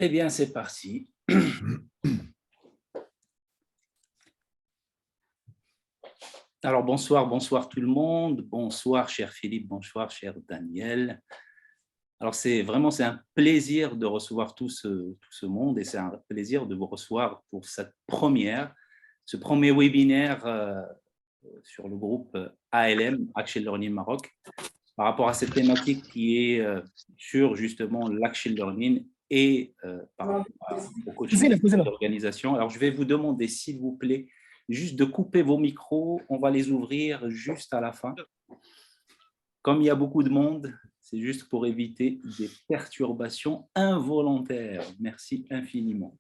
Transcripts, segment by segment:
Eh bien, c'est parti. Alors, bonsoir tout le monde. Bonsoir, cher Philippe. Bonsoir, cher Daniel. Alors, c'est un plaisir de recevoir tout ce monde et c'est un plaisir de vous recevoir pour ce premier webinaire sur le groupe ALM, Action Learning Maroc, par rapport à cette thématique qui est sur justement l'Action Learning et par rapport au coaching d'organisation. Alors, je vais vous demander, s'il vous plaît, juste de couper vos micros. On va les ouvrir juste à la fin. Comme il y a beaucoup de monde, c'est juste pour éviter des perturbations involontaires. Merci infiniment.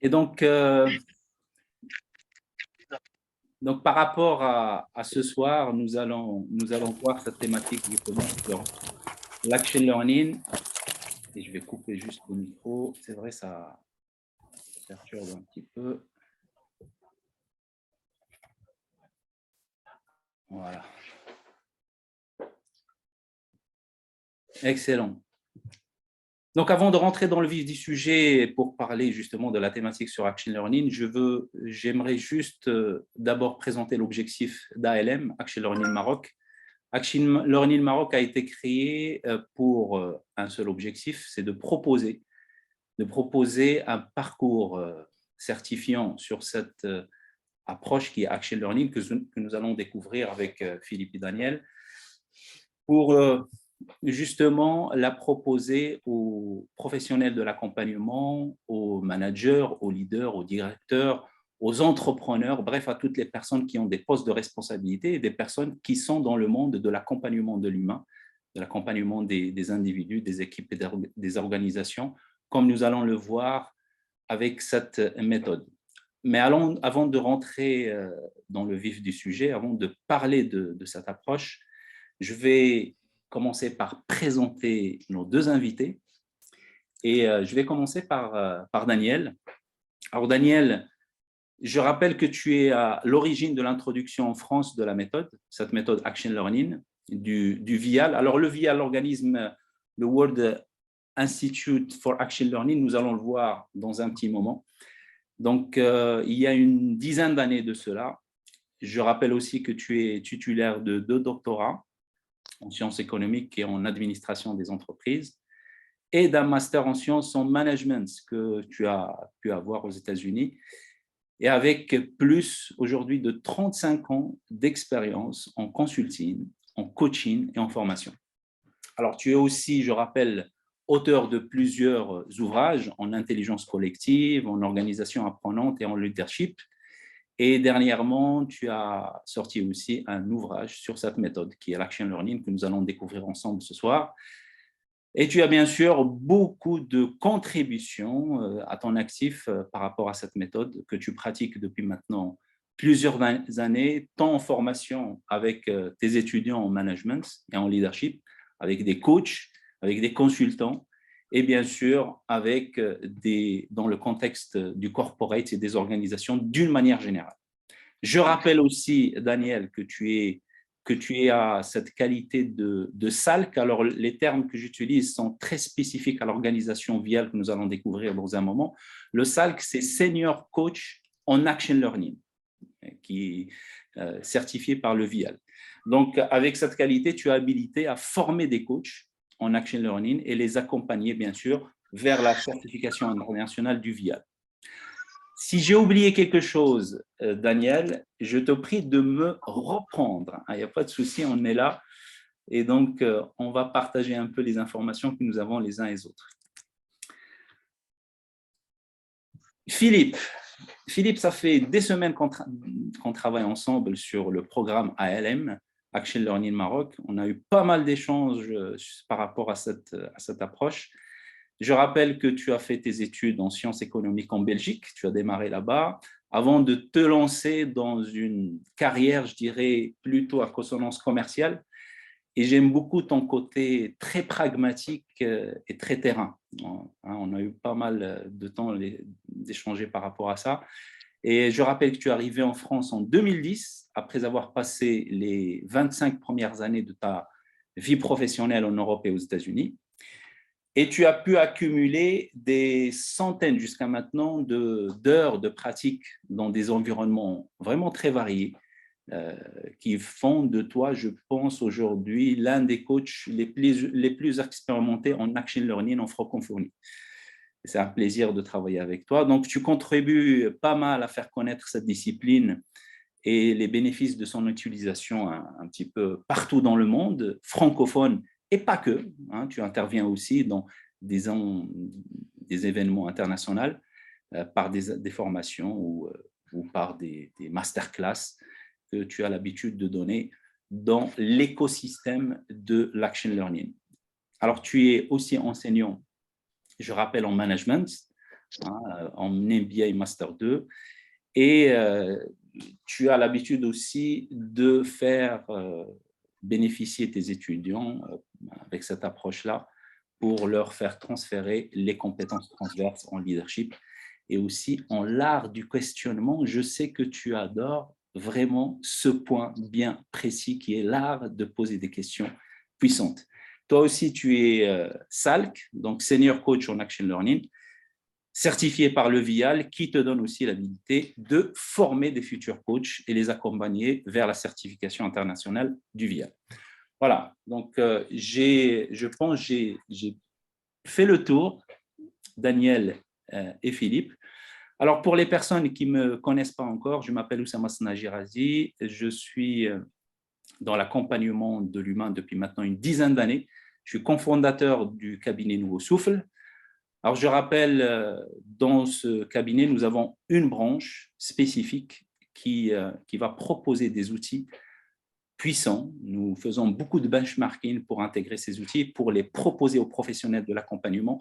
Et donc par rapport à ce soir, nous allons voir cette thématique justement sur l'Action Learning. Et je vais couper juste le micro. C'est vrai, ça perturbe un petit peu. Voilà. Excellent. Donc, avant de rentrer dans le vif du sujet pour parler justement de la thématique sur Action Learning, j'aimerais juste d'abord présenter l'objectif d'ALM, Action Learning Maroc. Action Learning Maroc a été créé pour un seul objectif, c'est de proposer un parcours certifiant sur cette approche qui est Action Learning que nous allons découvrir avec Philippe et Daniel pour justement la proposer aux professionnels de l'accompagnement, aux managers, aux leaders, aux directeurs, aux entrepreneurs, bref, à toutes les personnes qui ont des postes de responsabilité et des personnes qui sont dans le monde de l'accompagnement de l'humain, de l'accompagnement des individus, des équipes et des organisations, comme nous allons le voir avec cette méthode. Mais avant de rentrer dans le vif du sujet, avant de parler de cette approche, je vais commencer par présenter nos deux invités. Et je vais commencer par Daniel. Alors Daniel, je rappelle que tu es à l'origine de l'introduction en France de la méthode, cette méthode Action Learning, du VIAL. Alors le VIAL, l'organisme, le World Institute for Action Learning, nous allons le voir dans un petit moment. Donc, il y a une dizaine d'années de cela. Je rappelle aussi que tu es titulaire de 2 doctorats en sciences économiques et en administration des entreprises et d'un master en sciences en management que tu as pu avoir aux États-Unis et avec plus aujourd'hui de 35 ans d'expérience en consulting, en coaching et en formation. Alors, tu es aussi, je rappelle, auteur de plusieurs ouvrages en intelligence collective, en organisation apprenante et en leadership. Et dernièrement, tu as sorti aussi un ouvrage sur cette méthode qui est l'Action Learning que nous allons découvrir ensemble ce soir. Et tu as bien sûr beaucoup de contributions à ton actif par rapport à cette méthode que tu pratiques depuis maintenant plusieurs années, tant en formation avec tes étudiants en management et en leadership, avec des coachs, avec des consultants, et bien sûr avec dans le contexte du corporate et des organisations d'une manière générale. Je rappelle aussi, Daniel, que tu as cette qualité de SALC. Alors, les termes que j'utilise sont très spécifiques à l'organisation VIAL que nous allons découvrir dans un moment. Le SALC, c'est Senior Coach en Action Learning, qui est certifié par le VIAL. Donc, avec cette qualité, tu es habilité à former des coachs en Action Learning et les accompagner, bien sûr, vers la certification internationale du VIAL. Si j'ai oublié quelque chose, Daniel, je te prie de me reprendre. Il n'y a pas de souci, on est là. Et donc, on va partager un peu les informations que nous avons les uns et les autres. Philippe, ça fait des semaines qu'on travaille ensemble sur le programme ALM, Action Learning Maroc. On a eu pas mal d'échanges par rapport à cette approche. Je rappelle que tu as fait tes études en sciences économiques en Belgique, tu as démarré là-bas, avant de te lancer dans une carrière, je dirais, plutôt à consonance commerciale. Et j'aime beaucoup ton côté très pragmatique et très terrain. On a eu pas mal de temps d'échanger par rapport à ça. Et je rappelle que tu es arrivé en France en 2010, après avoir passé les 25 premières années de ta vie professionnelle en Europe et aux États-Unis. Et tu as pu accumuler des centaines jusqu'à maintenant d'heures de pratique dans des environnements vraiment très variés qui font de toi, je pense, aujourd'hui l'un des coachs les plus expérimentés en action learning en francophonie. C'est un plaisir de travailler avec toi. Donc, tu contribues pas mal à faire connaître cette discipline et les bénéfices de son utilisation un petit peu partout dans le monde, francophone et pas que. Hein, tu interviens aussi dans des événements internationaux par des formations ou par des masterclass que tu as l'habitude de donner dans l'écosystème de l'action learning. Alors, tu es aussi enseignant, je rappelle, en management, en MBA Master 2, et tu as l'habitude aussi de faire bénéficier tes étudiants avec cette approche-là pour leur faire transférer les compétences transverses en leadership et aussi en l'art du questionnement. Je sais que tu adores vraiment ce point bien précis qui est l'art de poser des questions puissantes. Toi aussi, tu es SALC, donc Senior Coach en Action Learning, certifié par le VIAL, qui te donne aussi l'habilité de former des futurs coachs et les accompagner vers la certification internationale du VIAL. Voilà, donc je pense que j'ai fait le tour, Daniel et Philippe. Alors, pour les personnes qui ne me connaissent pas encore, je m'appelle Oussama Snajirazi, je suis dans l'accompagnement de l'humain depuis maintenant une dizaine d'années. Je suis cofondateur du cabinet Nouveau Souffle. Alors, je rappelle, dans ce cabinet, nous avons une branche spécifique qui va proposer des outils puissants. Nous faisons beaucoup de benchmarking pour intégrer ces outils, pour les proposer aux professionnels de l'accompagnement.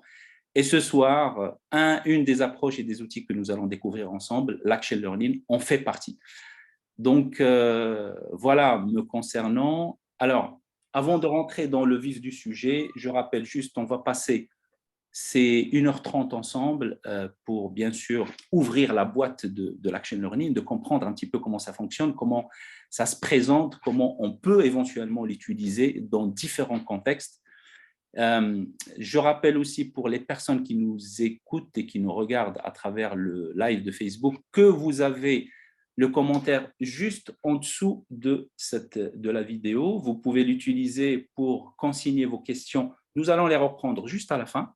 Et ce soir, une des approches et des outils que nous allons découvrir ensemble, l'Action Learning, en fait partie. Donc, voilà, me concernant. Alors, avant de rentrer dans le vif du sujet, je rappelle juste, on va passer ces 1h30 ensemble pour, bien sûr, ouvrir la boîte de l'Action Learning, de comprendre un petit peu comment ça fonctionne, comment ça se présente, comment on peut éventuellement l'utiliser dans différents contextes. Je rappelle aussi pour les personnes qui nous écoutent et qui nous regardent à travers le live de Facebook que vous avez le commentaire juste en dessous de la vidéo. Vous pouvez l'utiliser pour consigner vos questions. Nous allons les reprendre juste à la fin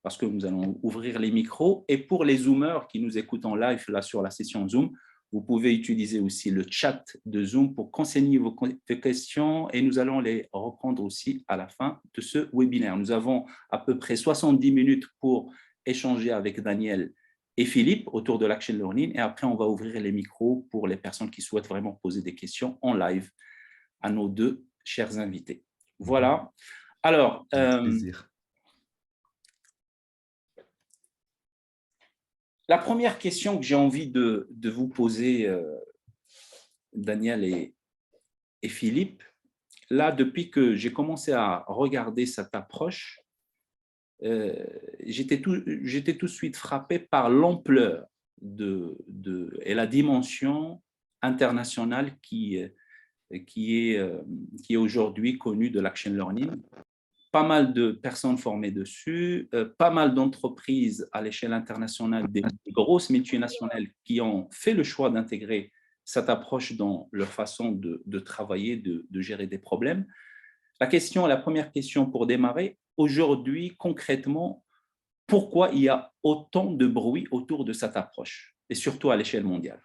parce que nous allons ouvrir les micros. Et pour les Zoomers qui nous écoutent en live là sur la session Zoom, vous pouvez utiliser aussi le chat de Zoom pour consigner vos questions et nous allons les reprendre aussi à la fin de ce webinaire. Nous avons à peu près 70 minutes pour échanger avec Daniel et Philippe autour de l'Action Learning et après, on va ouvrir les micros pour les personnes qui souhaitent vraiment poser des questions en live à nos deux chers invités. Voilà. Alors, plaisir. La première question que j'ai envie de vous poser, Daniel et Philippe, là, depuis que j'ai commencé à regarder cette approche, j'étais tout de suite frappé par l'ampleur et la dimension internationale qui est aujourd'hui connue de l'Action Learning. Pas mal de personnes formées dessus, pas mal d'entreprises à l'échelle internationale, des grosses multinationales qui ont fait le choix d'intégrer cette approche dans leur façon de travailler, de gérer des problèmes. La première question pour démarrer, aujourd'hui, concrètement, pourquoi il y a autant de bruit autour de cette approche, et surtout à l'échelle mondiale?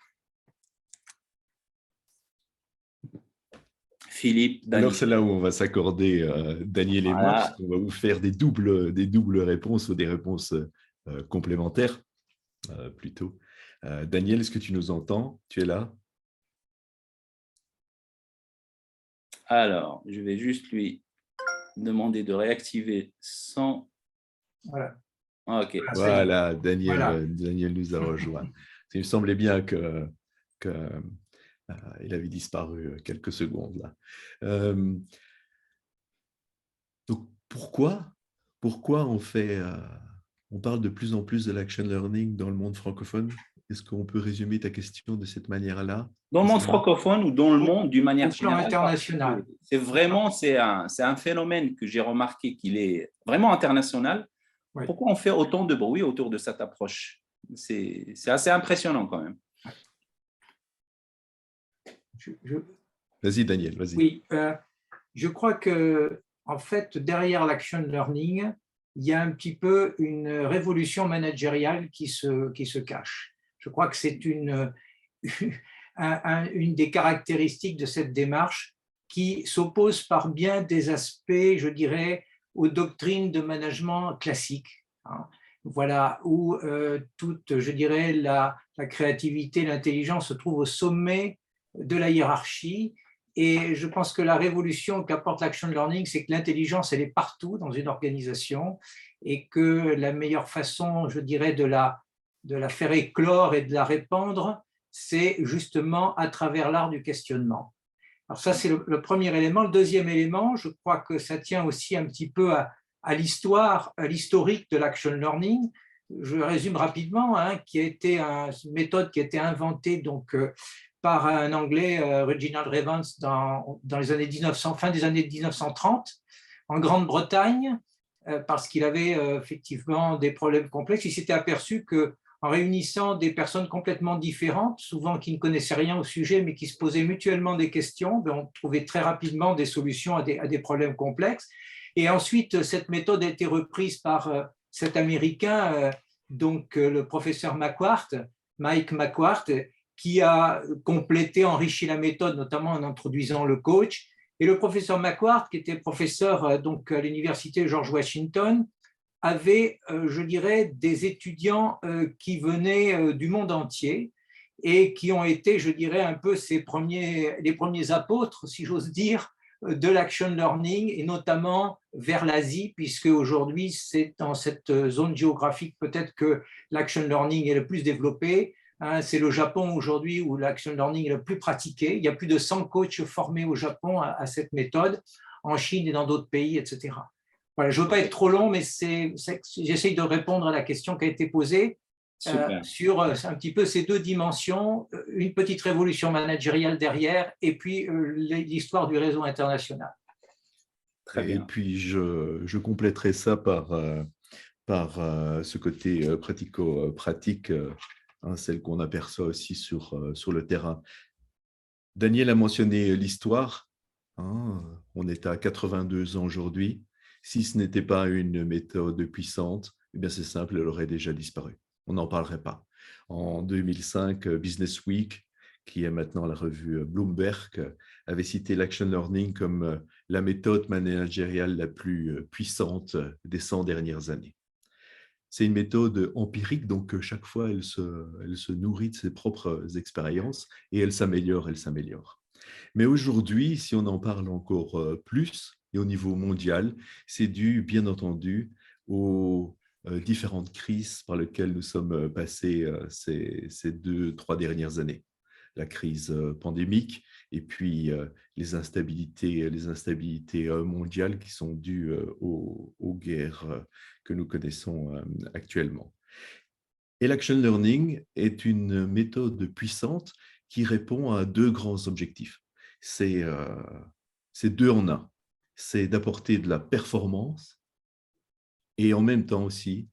Philippe, Daniel. Alors, c'est là où on va s'accorder, Daniel et moi, parce qu'on va vous faire des doubles réponses ou des réponses complémentaires, plutôt. Daniel, est-ce que tu nous entends? Tu es là? Alors, je vais juste lui demander de réactiver son… Voilà. Ah, ok. Voilà, Daniel, Voilà. Daniel nous a rejoint. Il me semblait bien que il avait disparu quelques secondes là. Donc, pourquoi on parle de plus en plus de l'action learning dans le monde francophone? Est-ce qu'on peut résumer ta question de cette manière-là? Dans le monde francophone ou dans le monde d'une manière Au plan générale, international. c'est un phénomène que j'ai remarqué qu'il est vraiment international. Oui. Pourquoi on fait autant de bruit autour de cette approche? C'est assez impressionnant quand même. Vas-y, Daniel, vas-y. Oui, je crois que, en fait, derrière l'action learning, il y a un petit peu une révolution managériale qui se cache. Je crois que c'est une des caractéristiques de cette démarche qui s'oppose par bien des aspects, je dirais, aux doctrines de management classiques. Voilà, où toute, je dirais, la créativité, l'intelligence se trouvent au sommet de la hiérarchie. Et je pense que la révolution qu'apporte l'action learning, c'est que l'intelligence, elle est partout dans une organisation et que la meilleure façon, je dirais, de la faire éclore et de la répandre, c'est justement à travers l'art du questionnement. Alors ça, c'est le premier élément. Le deuxième élément, je crois que ça tient aussi un petit peu à l'histoire, à l'historique de l'action learning. Je résume rapidement, qui a été une méthode qui a été inventée donc, par un Anglais, Reginald Revans, dans les années 1900, fin des années 1930, en Grande-Bretagne, parce qu'il avait effectivement des problèmes complexes. Il s'était aperçu que en réunissant des personnes complètement différentes, souvent qui ne connaissaient rien au sujet, mais qui se posaient mutuellement des questions, on trouvait très rapidement des solutions à des problèmes complexes. Et ensuite, cette méthode a été reprise par cet Américain, donc le professeur Mike McQuart, qui a complété, enrichi la méthode, notamment en introduisant le coach. Et le professeur McQuart, qui était professeur donc, à l'université George Washington, avait, je dirais, des étudiants qui venaient du monde entier et qui ont été, je dirais, un peu les premiers apôtres, si j'ose dire, de l'action learning, et notamment vers l'Asie, puisque aujourd'hui, c'est dans cette zone géographique peut-être que l'action learning est le plus développé. C'est le Japon aujourd'hui où l'action learning est le plus pratiqué. Il y a plus de 100 coachs formés au Japon à cette méthode, en Chine et dans d'autres pays, etc. Voilà, je ne veux pas être trop long, mais j'essaye de répondre à la question qui a été posée sur un petit peu ces deux dimensions, une petite révolution managériale derrière et puis l'histoire du réseau international. Très bien. Et puis, je compléterai ça par ce côté pratico-pratique, celle qu'on aperçoit aussi sur le terrain. Daniel a mentionné l'histoire. On est à 82 ans aujourd'hui. Si ce n'était pas une méthode puissante, eh bien c'est simple, elle aurait déjà disparu. On n'en parlerait pas. En 2005, Business Week, qui est maintenant la revue Bloomberg, avait cité l'action learning comme la méthode managériale la plus puissante des 100 dernières années. C'est une méthode empirique, donc chaque fois, elle se nourrit de ses propres expériences et elle s'améliore, elle s'améliore. Mais aujourd'hui, si on en parle encore plus, et au niveau mondial, c'est dû, bien entendu, aux différentes crises par lesquelles nous sommes passés ces 2-3 dernières années. La crise pandémique et puis les instabilités mondiales qui sont dues aux guerres que nous connaissons actuellement. Et l'action learning est une méthode puissante qui répond à deux grands objectifs. C'est deux en un. C'est d'apporter de la performance et en même temps aussi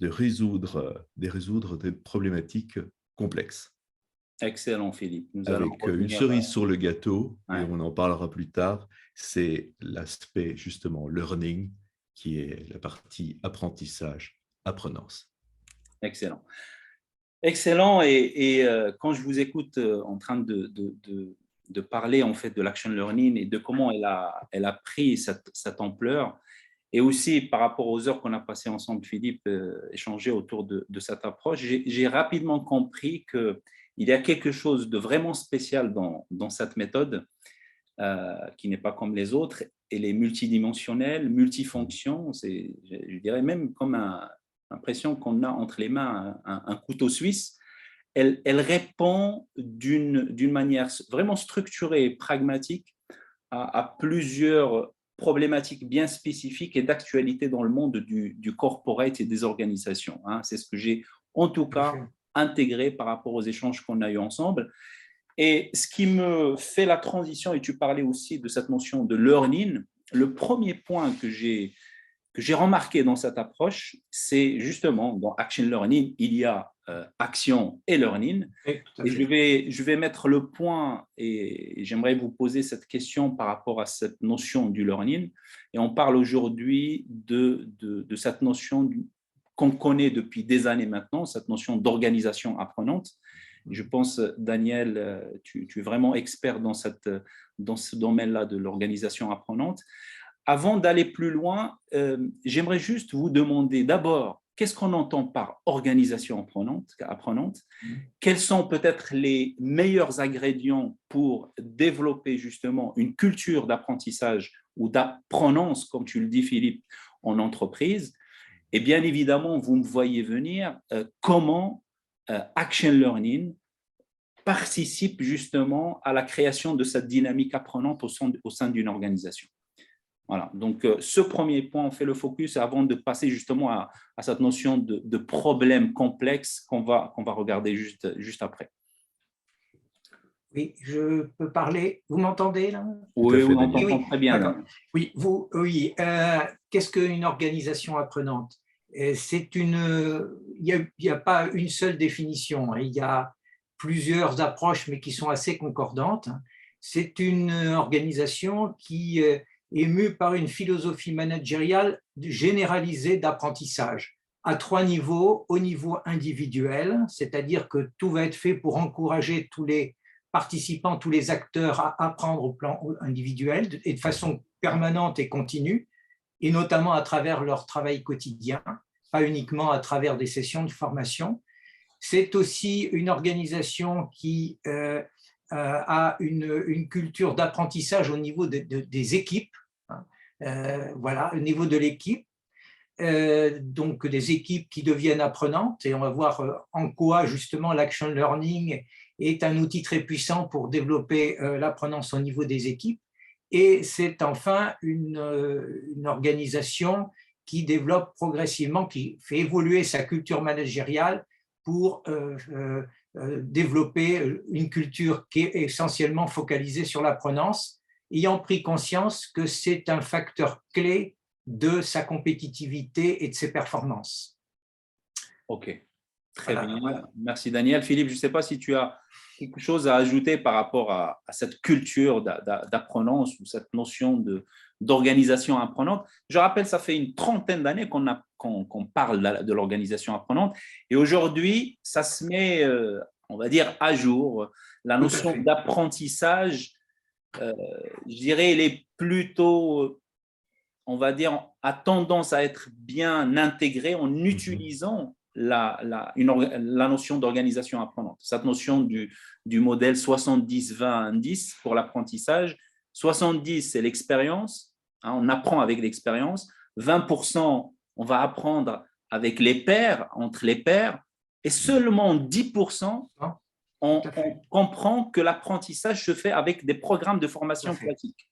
de résoudre des problématiques complexes. Excellent, Philippe. Avec une cerise sur le gâteau, ouais. Et on en parlera plus tard, c'est l'aspect justement learning qui est la partie apprentissage, apprenance. Excellent. Excellent. Et quand je vous écoute en train de parler en fait de l'action learning et de comment elle a pris cette ampleur, et aussi par rapport aux heures qu'on a passées ensemble, Philippe, échanger autour de cette approche, j'ai rapidement compris qu'il y a quelque chose de vraiment spécial dans cette méthode qui n'est pas comme les autres. Elle est multidimensionnelle, multifonction. Je dirais même comme l'impression qu'on a entre les mains un couteau suisse. Elle répond d'une manière vraiment structurée et pragmatique à plusieurs problématiques bien spécifiques et d'actualité dans le monde du corporate et des organisations. C'est ce que j'ai en tout cas intégré par rapport aux échanges qu'on a eus ensemble. Et ce qui me fait la transition, et tu parlais aussi de cette notion de learning, le premier point que j'ai remarqué dans cette approche, c'est justement dans Action Learning, il y a action et learning. Oui, Et je vais mettre le point et j'aimerais vous poser cette question par rapport à cette notion du learning. Et on parle aujourd'hui de cette notion qu'on connaît depuis des années maintenant, cette notion d'organisation apprenante. Je pense, Daniel, tu es vraiment expert dans ce domaine-là de l'organisation apprenante. Avant d'aller plus loin, j'aimerais juste vous demander d'abord, qu'est-ce qu'on entend par organisation apprenante? Quels sont peut-être les meilleurs ingrédients pour développer justement une culture d'apprentissage ou d'apprenance, comme tu le dis, Philippe, en entreprise? Et bien évidemment, vous me voyez venir, comment Action Learning participe justement à la création de cette dynamique apprenante au sein d'une organisation. Voilà, donc ce premier point, on fait le focus avant de passer justement à cette notion de problème complexe qu'on va regarder juste après. Oui, je peux parler. Vous m'entendez là? Oui, on Oui, entend très bien. Là. Oui, oui. Qu'est-ce qu'une organisation apprenante? Il n'y a pas une seule définition. Il y a plusieurs approches, mais qui sont assez concordantes. C'est une organisation qui est mue par une philosophie managériale généralisée d'apprentissage à 3 niveaux. Au niveau individuel, c'est-à-dire que tout va être fait pour encourager tous les participants, tous les acteurs à apprendre au plan individuel et de façon permanente et continue, et notamment à travers leur travail quotidien, pas uniquement à travers des sessions de formation. C'est aussi une organisation qui a une culture d'apprentissage au niveau des équipes, voilà, au niveau de l'équipe. Donc des équipes qui deviennent apprenantes, et on va voir en quoi justement l'action learning est un outil très puissant pour développer l'apprenance au niveau des équipes. Et c'est enfin une organisation qui développe progressivement, qui fait évoluer sa culture managériale pour développer une culture qui est essentiellement focalisée sur l'apprenance, ayant pris conscience que c'est un facteur clé de sa compétitivité et de ses performances. Ok, très bien. Voilà. Merci Daniel. Philippe, je ne sais pas si tu as quelque chose à ajouter par rapport à cette culture d'apprenance ou cette notion d'organisation apprenante. Je rappelle, ça fait une trentaine d'années qu'on parle de l'organisation apprenante et aujourd'hui, ça se met, on va dire, à jour. La notion d'apprentissage, je dirais, elle est plutôt, on va dire, a tendance à être bien intégrée en utilisant la notion d'organisation apprenante. Cette notion du modèle 70-20-10 pour l'apprentissage. 70, c'est l'expérience, hein, on apprend avec l'expérience. 20%, on va apprendre avec les pairs, entre les pairs. Et seulement 10%, on comprend que l'apprentissage se fait avec des programmes de formation classiques.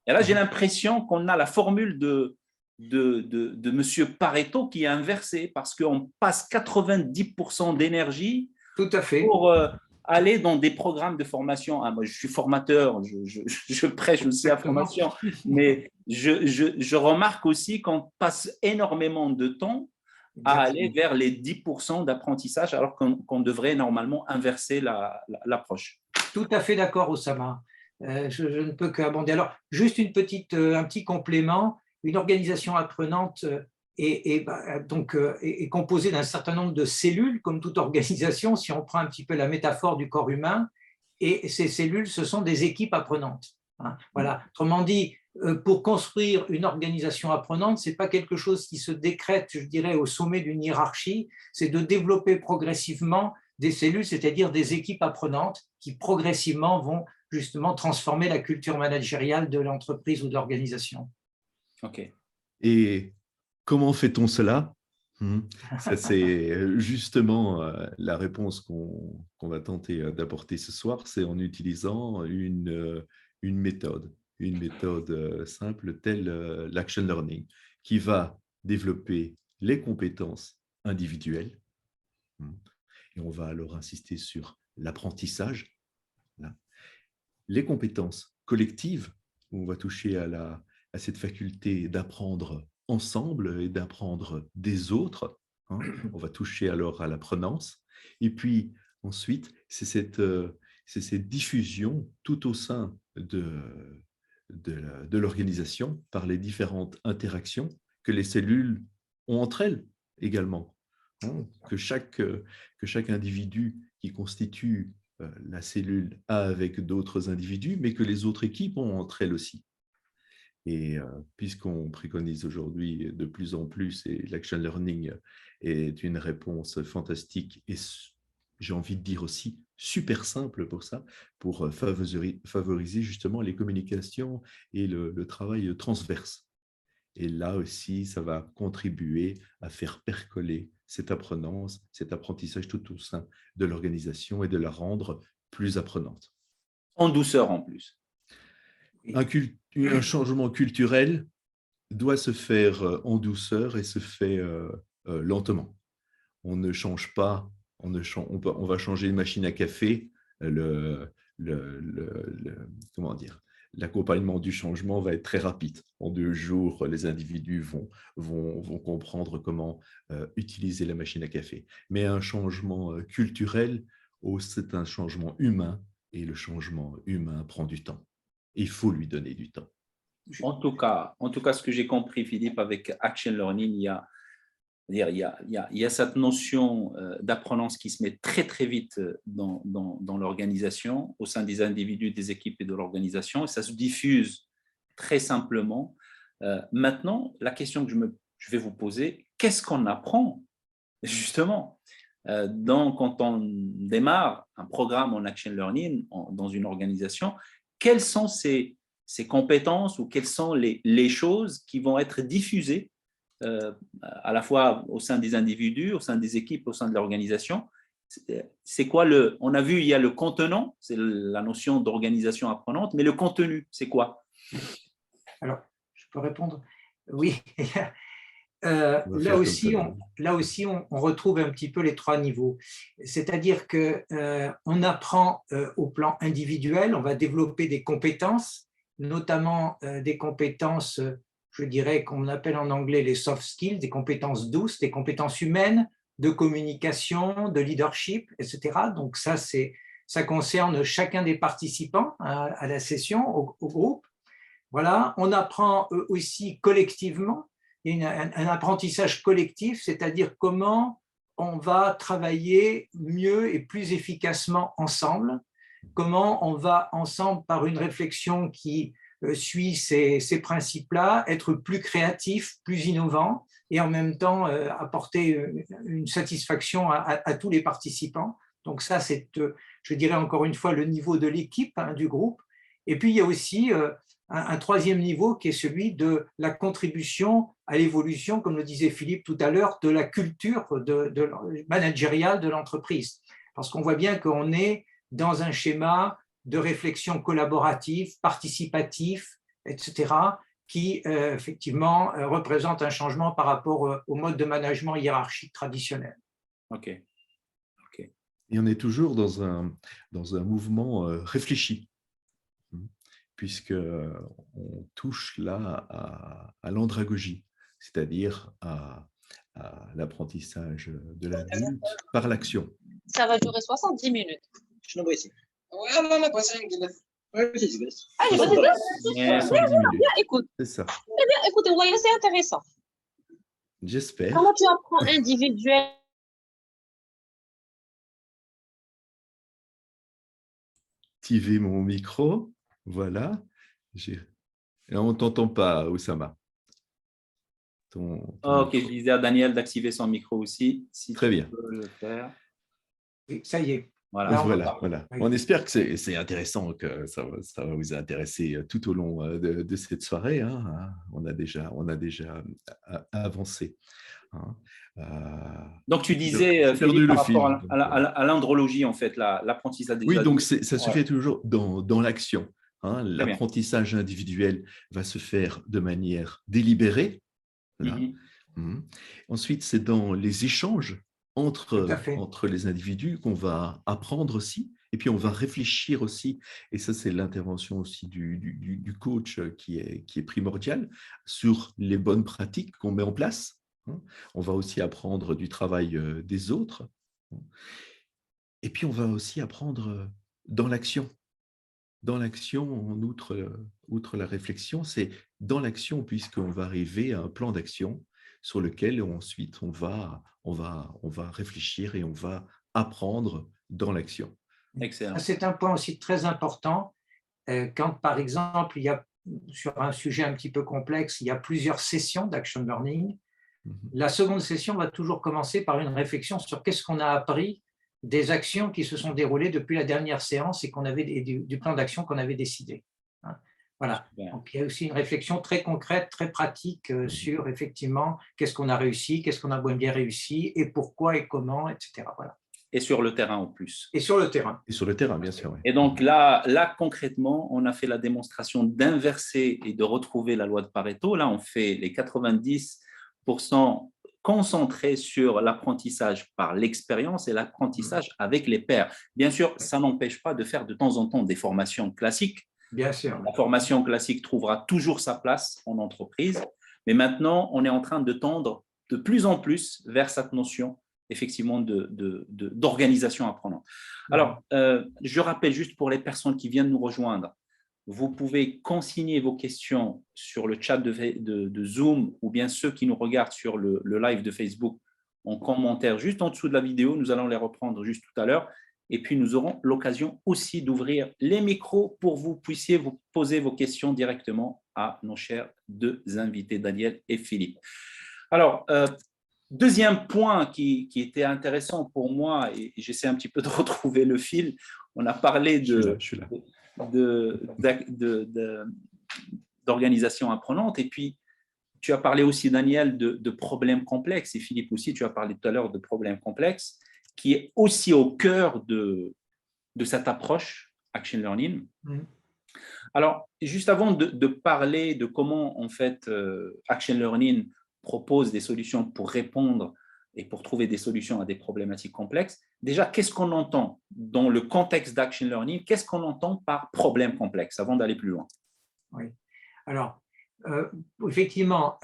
Et là, j'ai l'impression qu'on a la formule de M. Pareto qui est inversée parce qu'on passe 90% d'énergie pour aller dans des programmes de formation. Ah, moi, je suis formateur, je prêche aussi la formation, mais je remarque aussi qu'on passe énormément de temps à aller vers les 10% d'apprentissage alors qu'on devrait normalement inverser l'approche. Tout à fait d'accord, Oussama. Je ne peux qu'abonder. Alors, juste un petit complément. Une organisation apprenante est composée d'un certain nombre de cellules, comme toute organisation, si on prend un petit peu la métaphore du corps humain, et ces cellules, ce sont des équipes apprenantes. Hein, voilà. Autrement dit, pour construire une organisation apprenante, ce n'est pas quelque chose qui se décrète, je dirais, au sommet d'une hiérarchie, c'est de développer progressivement des cellules, c'est-à-dire des équipes apprenantes qui progressivement vont justement transformer la culture managériale de l'entreprise ou de l'organisation. Ok. Et comment fait-on cela? Ça, c'est justement la réponse qu'on va tenter d'apporter ce soir, c'est en utilisant une méthode simple telle l'action learning, qui va développer les compétences individuelles Et on va alors insister sur l'apprentissage. Les compétences collectives, où on va toucher à cette faculté d'apprendre ensemble et d'apprendre des autres. On va toucher alors à l'apprenance. Et puis ensuite, c'est cette diffusion tout au sein de l'organisation par les différentes interactions que les cellules ont entre elles également. Que chaque individu qui constitue la cellule a avec d'autres individus, mais que les autres équipes ont entre elles aussi. Et puisqu'on préconise aujourd'hui de plus en plus, et l'action learning est une réponse fantastique, et j'ai envie de dire aussi super simple pour ça, pour favoriser justement les communications et le travail transverse. Et là aussi, ça va contribuer à faire percoler cette apprenance, cet apprentissage tout au sein de l'organisation et de la rendre plus apprenante. En douceur en plus. Un changement culturel doit se faire en douceur et se fait lentement. On ne change pas, on va changer une machine à café, comment dire, l'accompagnement du changement va être très rapide. En 2 jours, les individus vont comprendre comment utiliser la machine à café. Mais un changement culturel, c'est un changement humain, et le changement humain prend du temps. Il faut lui donner du temps. En tout cas, ce que j'ai compris, Philippe, avec Action Learning, il y a cette notion d'apprenance qui se met très, très vite dans l'organisation, au sein des individus, des équipes et de l'organisation, et ça se diffuse très simplement. Maintenant, la question que je vais vous poser, qu'est-ce qu'on apprend justement quand on démarre un programme en Action Learning dans une organisation? Quelles sont ces compétences ou quelles sont les choses qui vont être diffusées à la fois au sein des individus, au sein des équipes, au sein de l'organisation? C'est quoi on a vu, il y a le contenant, c'est la notion d'organisation apprenante, mais le contenu, c'est quoi? Alors, je peux répondre? Oui. Là aussi, on retrouve un petit peu les 3 niveaux. C'est-à-dire qu'on apprend au plan individuel, on va développer des compétences, notamment des compétences, je dirais, qu'on appelle en anglais les soft skills, des compétences douces, des compétences humaines, de communication, de leadership, etc. Donc ça concerne chacun des participants à la session, au groupe. Voilà, on apprend aussi collectivement. Il y a un apprentissage collectif, c'est-à-dire comment on va travailler mieux et plus efficacement ensemble, comment on va ensemble, par une réflexion qui suit ces principes-là, être plus créatif, plus innovant, et en même temps apporter une satisfaction à tous les participants. Donc ça, c'est, je dirais encore une fois, le niveau de l'équipe, du groupe. Et puis, il y a aussi un 3e niveau qui est celui de la contribution à l'évolution, comme le disait Philippe tout à l'heure, de la culture managériale de l'entreprise. Parce qu'on voit bien qu'on est dans un schéma de réflexion collaborative, participatif, etc., qui effectivement représente un changement par rapport au mode de management hiérarchique traditionnel. Ok. Et on est toujours dans un mouvement réfléchi, puisqu'on touche là à l'andragogie, c'est-à-dire à l'apprentissage de l'adulte par l'action. Ça va durer 70 minutes. C'est ça. Allez, bien, écoute. C'est ça. Bien, écoutez, voyez, c'est intéressant. J'espère. Comment tu apprends individuel? Activer mon micro, voilà. Et on ne t'entend pas, Oussama. Ok, je disais à Daniel d'activer son micro aussi. Si Très bien. Peux le faire. Oui, ça y est. Voilà. Oui. On espère que c'est intéressant, que ça va vous intéresser tout au long de cette soirée. On a déjà avancé. Donc, tu disais, Philippe, par rapport à l'andrologie, en fait, l'apprentissage des Oui, adultes. donc ça se fait toujours dans l'action. L'apprentissage individuel va se faire de manière délibérée. Ensuite, c'est dans les échanges entre les individus, qu'on va apprendre aussi, et puis on va réfléchir aussi. Et ça, c'est l'intervention aussi du coach qui est primordiale sur les bonnes pratiques qu'on met en place. On va aussi apprendre du travail des autres. Et puis, on va aussi apprendre dans l'action. Dans l'action, outre la réflexion, c'est dans l'action, puisqu'on va arriver à un plan d'action sur lequel ensuite on va réfléchir et on va apprendre dans l'action. Excellent. C'est un point aussi très important. Quand, par exemple, il y a, sur un sujet un petit peu complexe, il y a plusieurs sessions d'action learning, la seconde session va toujours commencer par une réflexion sur qu'est-ce qu'on a appris des actions qui se sont déroulées depuis la dernière séance et du plan d'action qu'on avait décidé. Voilà. Donc, il y a aussi une réflexion très concrète, très pratique sur effectivement qu'est-ce qu'on a réussi, qu'est-ce qu'on a moins bien réussi et pourquoi et comment, etc. Voilà. Et sur le terrain en plus. Et sur le terrain. Et sur le terrain, bien sûr. Oui. Et donc là, concrètement, on a fait la démonstration d'inverser et de retrouver la loi de Pareto. Là, on fait les 90% concentrés sur l'apprentissage par l'expérience et l'apprentissage avec les pairs. Bien sûr, ça n'empêche pas de faire de temps en temps des formations classiques. Bien sûr. La formation classique trouvera toujours sa place en entreprise, mais maintenant, on est en train de tendre de plus en plus vers cette notion effectivement d'organisation apprenante. Alors, je rappelle juste pour les personnes qui viennent nous rejoindre, vous pouvez consigner vos questions sur le chat de Zoom ou bien ceux qui nous regardent sur le live de Facebook en commentaire juste en dessous de la vidéo. Nous allons les reprendre juste tout à l'heure. Et puis, nous aurons l'occasion aussi d'ouvrir les micros pour que vous puissiez vous poser vos questions directement à nos chers deux invités, Daniel et Philippe. Alors, deuxième point qui était intéressant pour moi, et j'essaie un petit peu de retrouver le fil, on a parlé d'organisation apprenante, et puis tu as parlé aussi, Daniel, de problèmes complexes, et Philippe aussi, tu as parlé tout à l'heure de problèmes complexes, qui est aussi au cœur de cette approche Action Learning. Alors, juste avant de parler de comment, en fait, Action Learning propose des solutions pour répondre et pour trouver des solutions à des problématiques complexes, déjà, qu'est-ce qu'on entend dans le contexte d'Action Learning? Qu'est-ce qu'on entend par problème complexe avant d'aller plus loin? Oui. Alors, effectivement,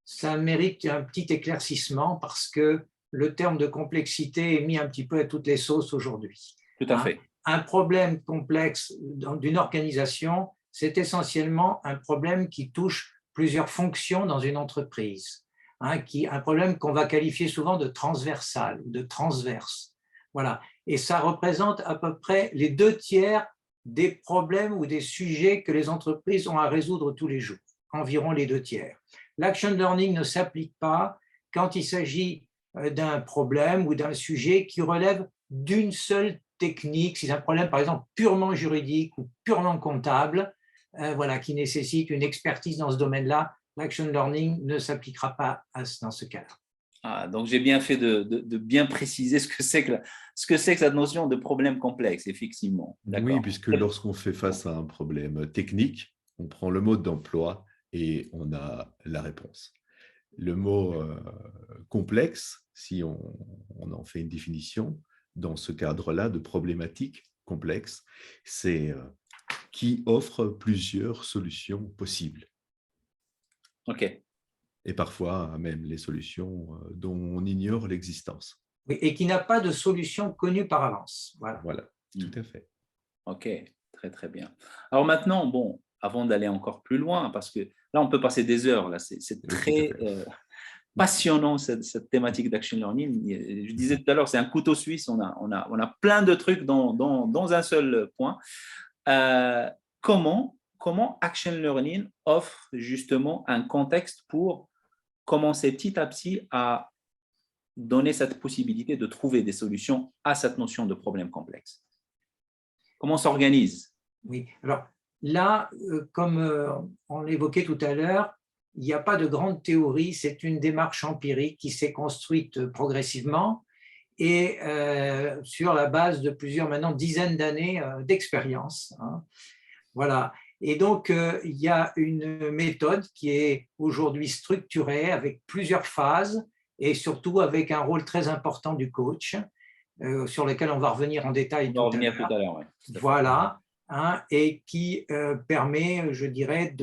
ça mérite un petit éclaircissement parce que le terme de complexité est mis un petit peu à toutes les sauces aujourd'hui. Tout à fait. Un problème complexe d'une organisation, c'est essentiellement un problème qui touche plusieurs fonctions dans une entreprise. Un problème qu'on va qualifier souvent de transversal ou de transverse. Voilà. Et ça représente à peu près les 2/3 des problèmes ou des sujets que les entreprises ont à résoudre tous les jours, environ les 2/3. L'action learning ne s'applique pas quand il s'agit d'un problème ou d'un sujet qui relève d'une seule technique, si c'est un problème par exemple purement juridique ou purement comptable, voilà, qui nécessite une expertise dans ce domaine-là, l'action learning ne s'appliquera pas dans ce cas-là. Donc, j'ai bien fait de bien préciser ce que c'est que cette notion de problème complexe, effectivement. Oui, puisque lorsqu'on fait face à un problème technique, on prend le mode d'emploi et on a la réponse. Le mot complexe, si on en fait une définition, dans ce cadre-là de problématique complexe, c'est qui offre plusieurs solutions possibles. OK. Et parfois même les solutions dont on ignore l'existence. Oui, et qui n'a pas de solution connue par avance. Voilà, tout à fait. OK, très très bien. Alors maintenant, bon, avant d'aller encore plus loin, parce que là, on peut passer des heures, là, c'est très passionnant cette thématique d'action learning. Je disais tout à l'heure, c'est un couteau suisse, on a plein de trucs dans un seul point. Comment Action Learning offre justement un contexte pour commencer petit à petit à donner cette possibilité de trouver des solutions à cette notion de problème complexe? Comment on s'organise? Oui, alors là, comme on l'évoquait tout à l'heure, il n'y a pas de grande théorie, c'est une démarche empirique qui s'est construite progressivement et sur la base de plusieurs maintenant dizaines d'années d'expérience. Voilà. Et donc, il y a une méthode qui est aujourd'hui structurée avec plusieurs phases et surtout avec un rôle très important du coach, sur lequel on va revenir en détail On va revenir tout tout à l'heure. à l'heure. Ouais. Voilà, hein, et qui permet, je dirais,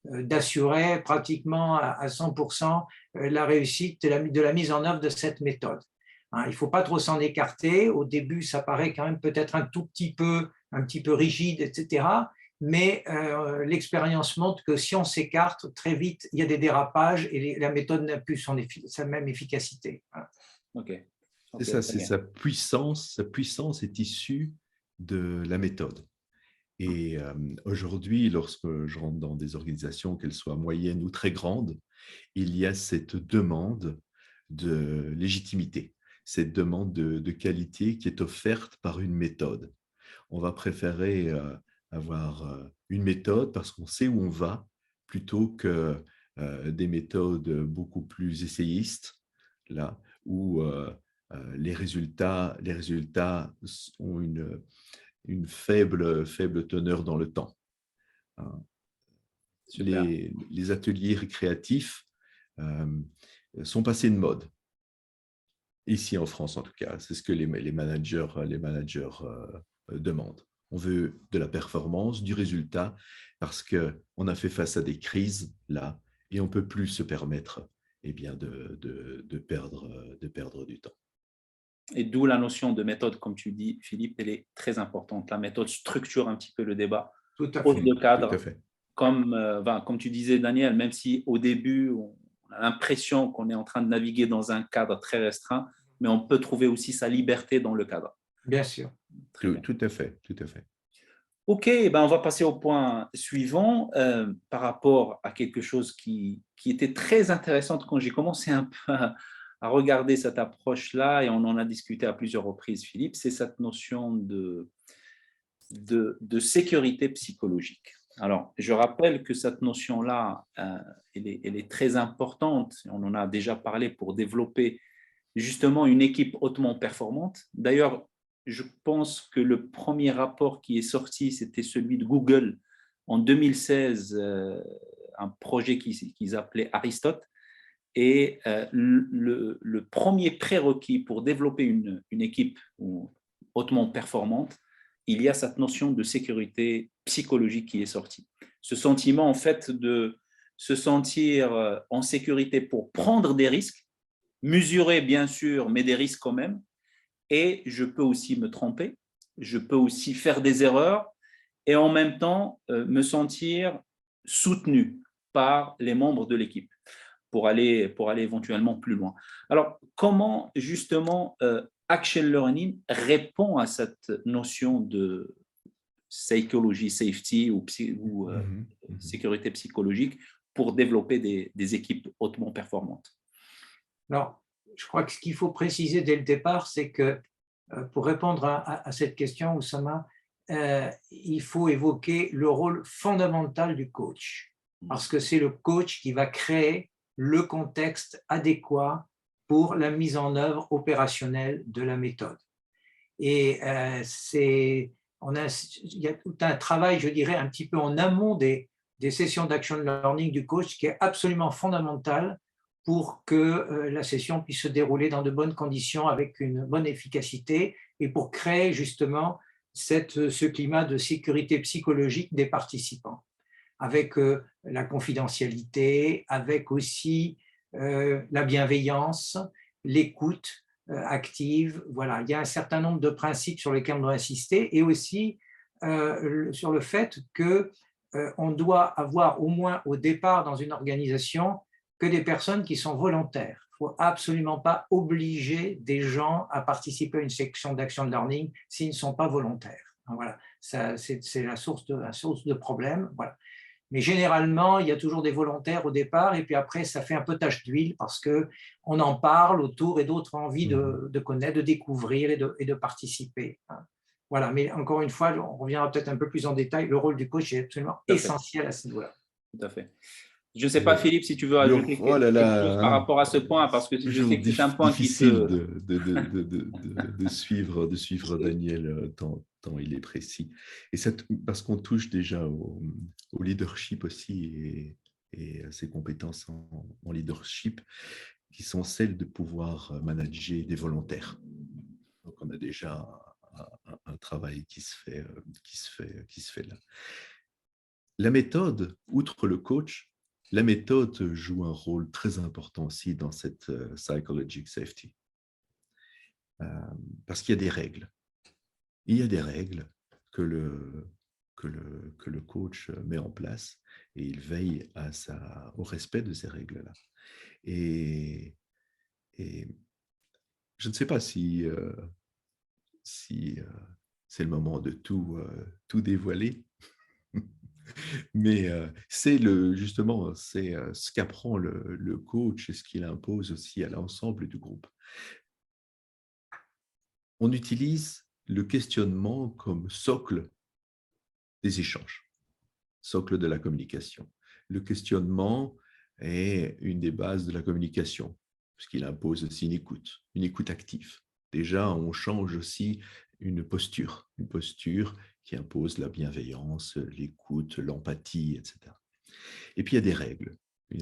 d'assurer pratiquement à 100% la réussite de la mise en œuvre de cette méthode. Hein, il ne faut pas trop s'en écarter. Au début, ça paraît quand même peut-être un petit peu rigide, etc. Mais l'expérience montre que si on s'écarte très vite, il y a des dérapages et la méthode n'a plus sa même efficacité. Ok. C'est ça, c'est sa puissance. Sa puissance est issue de la méthode. Et aujourd'hui, lorsque je rentre dans des organisations, qu'elles soient moyennes ou très grandes, il y a cette demande de légitimité, cette demande de qualité qui est offerte par une méthode. On va préférer avoir une méthode parce qu'on sait où on va, plutôt que des méthodes beaucoup plus essayistes, là, où les résultats ont une faible teneur dans le temps. Les ateliers récréatifs sont passés de mode, ici en France en tout cas. C'est ce que les managers demandent. On veut de la performance, du résultat, parce qu'on a fait face à des crises là, et on ne peut plus se permettre de perdre du temps. Et d'où la notion de méthode, comme tu dis, Philippe, elle est très importante. La méthode structure un petit peu le débat, pose le cadre. Tout à fait. Comme tu disais, Daniel, même si au début, on a l'impression qu'on est en train de naviguer dans un cadre très restreint, mais on peut trouver aussi sa liberté dans le cadre. Bien sûr. Tout à fait, tout à fait. Ok, on va passer au point suivant par rapport à quelque chose qui était très intéressante quand j'ai commencé un peu à regarder cette approche-là, et on en a discuté à plusieurs reprises, Philippe, c'est cette notion de sécurité psychologique. Alors, je rappelle que cette notion-là, elle est très importante, on en a déjà parlé pour développer justement une équipe hautement performante. D'ailleurs, je pense que le premier rapport qui est sorti, c'était celui de Google en 2016, un projet qu'ils appelaient Aristote. Et le premier prérequis pour développer une équipe hautement performante, il y a cette notion de sécurité psychologique qui est sortie. Ce sentiment, en fait, de se sentir en sécurité pour prendre des risques, mesurer bien sûr, mais des risques quand même. Et je peux aussi me tromper, je peux aussi faire des erreurs et en même temps me sentir soutenu par les membres de l'équipe pour aller éventuellement plus loin. Alors, comment justement Action Learning répond à cette notion de psychologie, safety ou sécurité psychologique pour développer des équipes hautement performantes? Alors, je crois que ce qu'il faut préciser dès le départ, c'est que pour répondre à cette question, Oussama, il faut évoquer le rôle fondamental du coach, parce que c'est le coach qui va créer le contexte adéquat pour la mise en œuvre opérationnelle de la méthode. Et il y a tout un travail, je dirais, un petit peu en amont des sessions d'action learning du coach qui est absolument fondamental pour que la session puisse se dérouler dans de bonnes conditions avec une bonne efficacité et pour créer justement ce climat de sécurité psychologique des participants, avec la confidentialité, avec aussi la bienveillance, l'écoute active. Voilà, il y a un certain nombre de principes sur lesquels on doit insister et aussi sur le fait qu'on doit avoir au moins au départ dans une organisation que des personnes qui sont volontaires. Il ne faut absolument pas obliger des gens à participer à une section d'action de learning s'ils ne sont pas volontaires. Voilà, c'est la source de problème. Voilà. Mais généralement, il y a toujours des volontaires au départ, et puis après, ça fait un peu tache d'huile parce qu'on en parle autour et d'autres ont envie de connaître, de découvrir et de participer. Voilà, mais encore une fois, on reviendra peut-être un peu plus en détail. Le rôle du coach est absolument essentiel à ce niveau-là. Tout à fait. Je ne sais pas, Philippe, si tu veux ajouter quelque chose par rapport à ce point, parce que je sais que c'est un point difficile de suivre Daniel tant il est précis. Et parce qu'on touche déjà au leadership aussi et à ses compétences en leadership. qui sont celles de pouvoir manager des volontaires. Donc, on a déjà un travail qui se fait là. La méthode, outre le coach, la méthode joue un rôle très important aussi dans cette psychological safety. Parce qu'il y a des règles. Il y a des règles que le coach met en place et il veille au respect de ces règles-là. Et je ne sais pas si c'est le moment de tout dévoiler, mais c'est justement ce qu'apprend le coach et ce qu'il impose aussi à l'ensemble du groupe. On utilise le questionnement comme socle des échanges, socle de la communication. Le questionnement est une des bases de la communication, puisqu'il impose aussi une écoute active. Déjà, on change aussi une posture qui impose la bienveillance, l'écoute, l'empathie, etc. Et puis, il y a des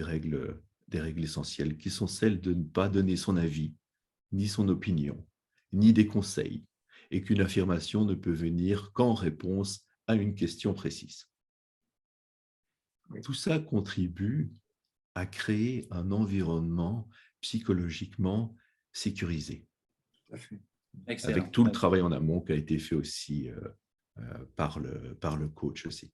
règles essentielles qui sont celles de ne pas donner son avis, ni son opinion, ni des conseils, et qu'une affirmation ne peut venir qu'en réponse à une question précise. Tout ça contribue à créer un environnement psychologiquement sécurisé. Excellent. Avec tout le travail en amont qui a été fait aussi par le coach aussi.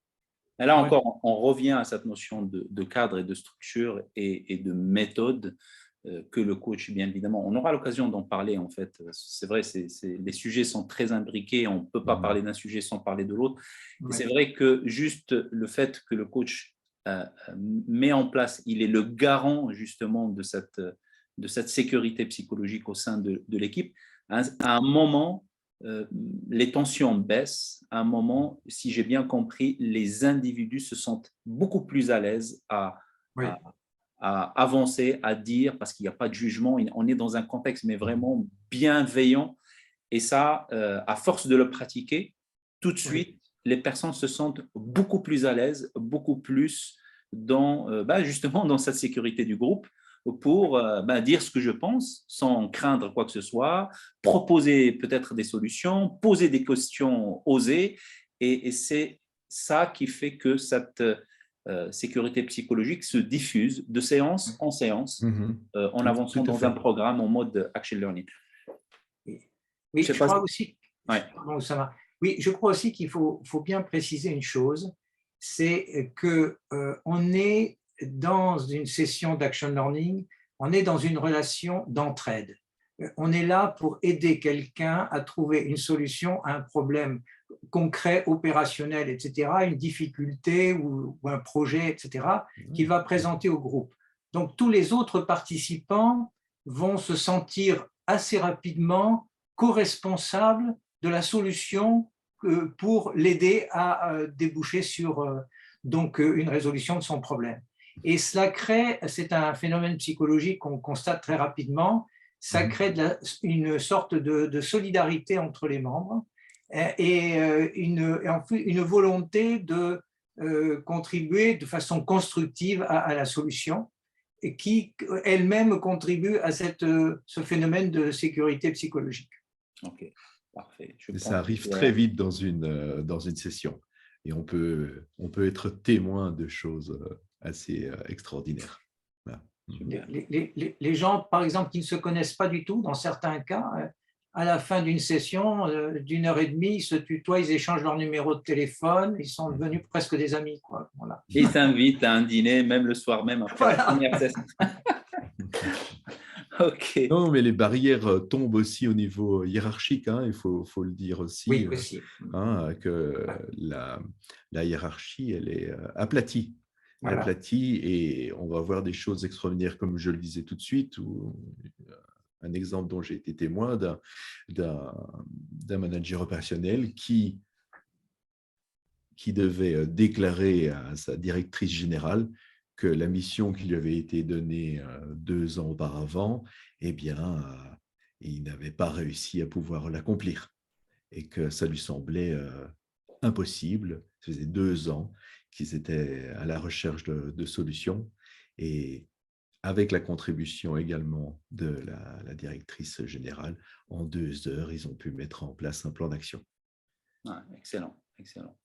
Et là encore, on revient à cette notion de cadre et de structure et de méthode que le coach, bien évidemment. On aura l'occasion d'en parler, en fait. C'est vrai, les sujets sont très imbriqués. On ne peut pas parler d'un sujet sans parler de l'autre. Et c'est vrai que juste le fait que le coach met en place, il est le garant justement de cette sécurité psychologique au sein de l'équipe. À un moment, les tensions baissent. À un moment, si j'ai bien compris, les individus se sentent beaucoup plus à l'aise à avancer, à dire, parce qu'il n'y a pas de jugement. On est dans un contexte, mais vraiment bienveillant. Et ça, à force de le pratiquer, tout de suite, les personnes se sentent beaucoup plus à l'aise, beaucoup plus justement dans cette sécurité du groupe pour dire ce que je pense sans craindre quoi que ce soit, proposer peut-être des solutions, poser des questions osées. Et c'est ça qui fait que cette sécurité psychologique se diffuse de séance en séance en avançant dans un programme en mode Action Learning. Oui, je crois aussi. Pardon, ça va. Oui, je crois aussi qu'il faut bien préciser une chose, c'est que on est dans une session d'Action Learning, on est dans une relation d'entraide. On est là pour aider quelqu'un à trouver une solution à un problème concret, opérationnel, etc., une difficulté ou un projet, etc., qu'il va présenter au groupe. Donc, tous les autres participants vont se sentir assez rapidement co-responsables de la solution pour l'aider à déboucher sur donc une résolution de son problème. Et cela crée, c'est un phénomène psychologique qu'on constate très rapidement, ça crée une sorte de solidarité entre les membres et une volonté de contribuer de façon constructive à la solution et qui elle-même contribue à ce phénomène de sécurité psychologique. Ok, parfait. Ça arrive très vite dans une session et on peut être témoin de choses assez extraordinaires. Voilà. Les gens, par exemple, qui ne se connaissent pas du tout, dans certains cas, à la fin d'une session d'une heure et demie, ils se tutoient, ils échangent leur numéro de téléphone, ils sont devenus presque des amis, quoi. Voilà. Ils s'invitent à un dîner, même le soir même, après la première session. Ok. Non, mais les barrières tombent aussi au niveau hiérarchique, hein, il faut le dire aussi. Oui, aussi. Que la hiérarchie, elle est aplatie. Voilà. Aplatie et on va voir des choses extraordinaires, comme je le disais tout de suite, un exemple dont j'ai été témoin d'un manager opérationnel qui devait déclarer à sa directrice générale que la mission qui lui avait été donnée 2 ans auparavant, eh bien, il n'avait pas réussi à pouvoir l'accomplir et que ça lui semblait impossible. Ça faisait 2 ans qu'ils étaient à la recherche de solutions et avec la contribution également de la directrice générale. En 2 heures, ils ont pu mettre en place un plan d'action. Excellent, excellent.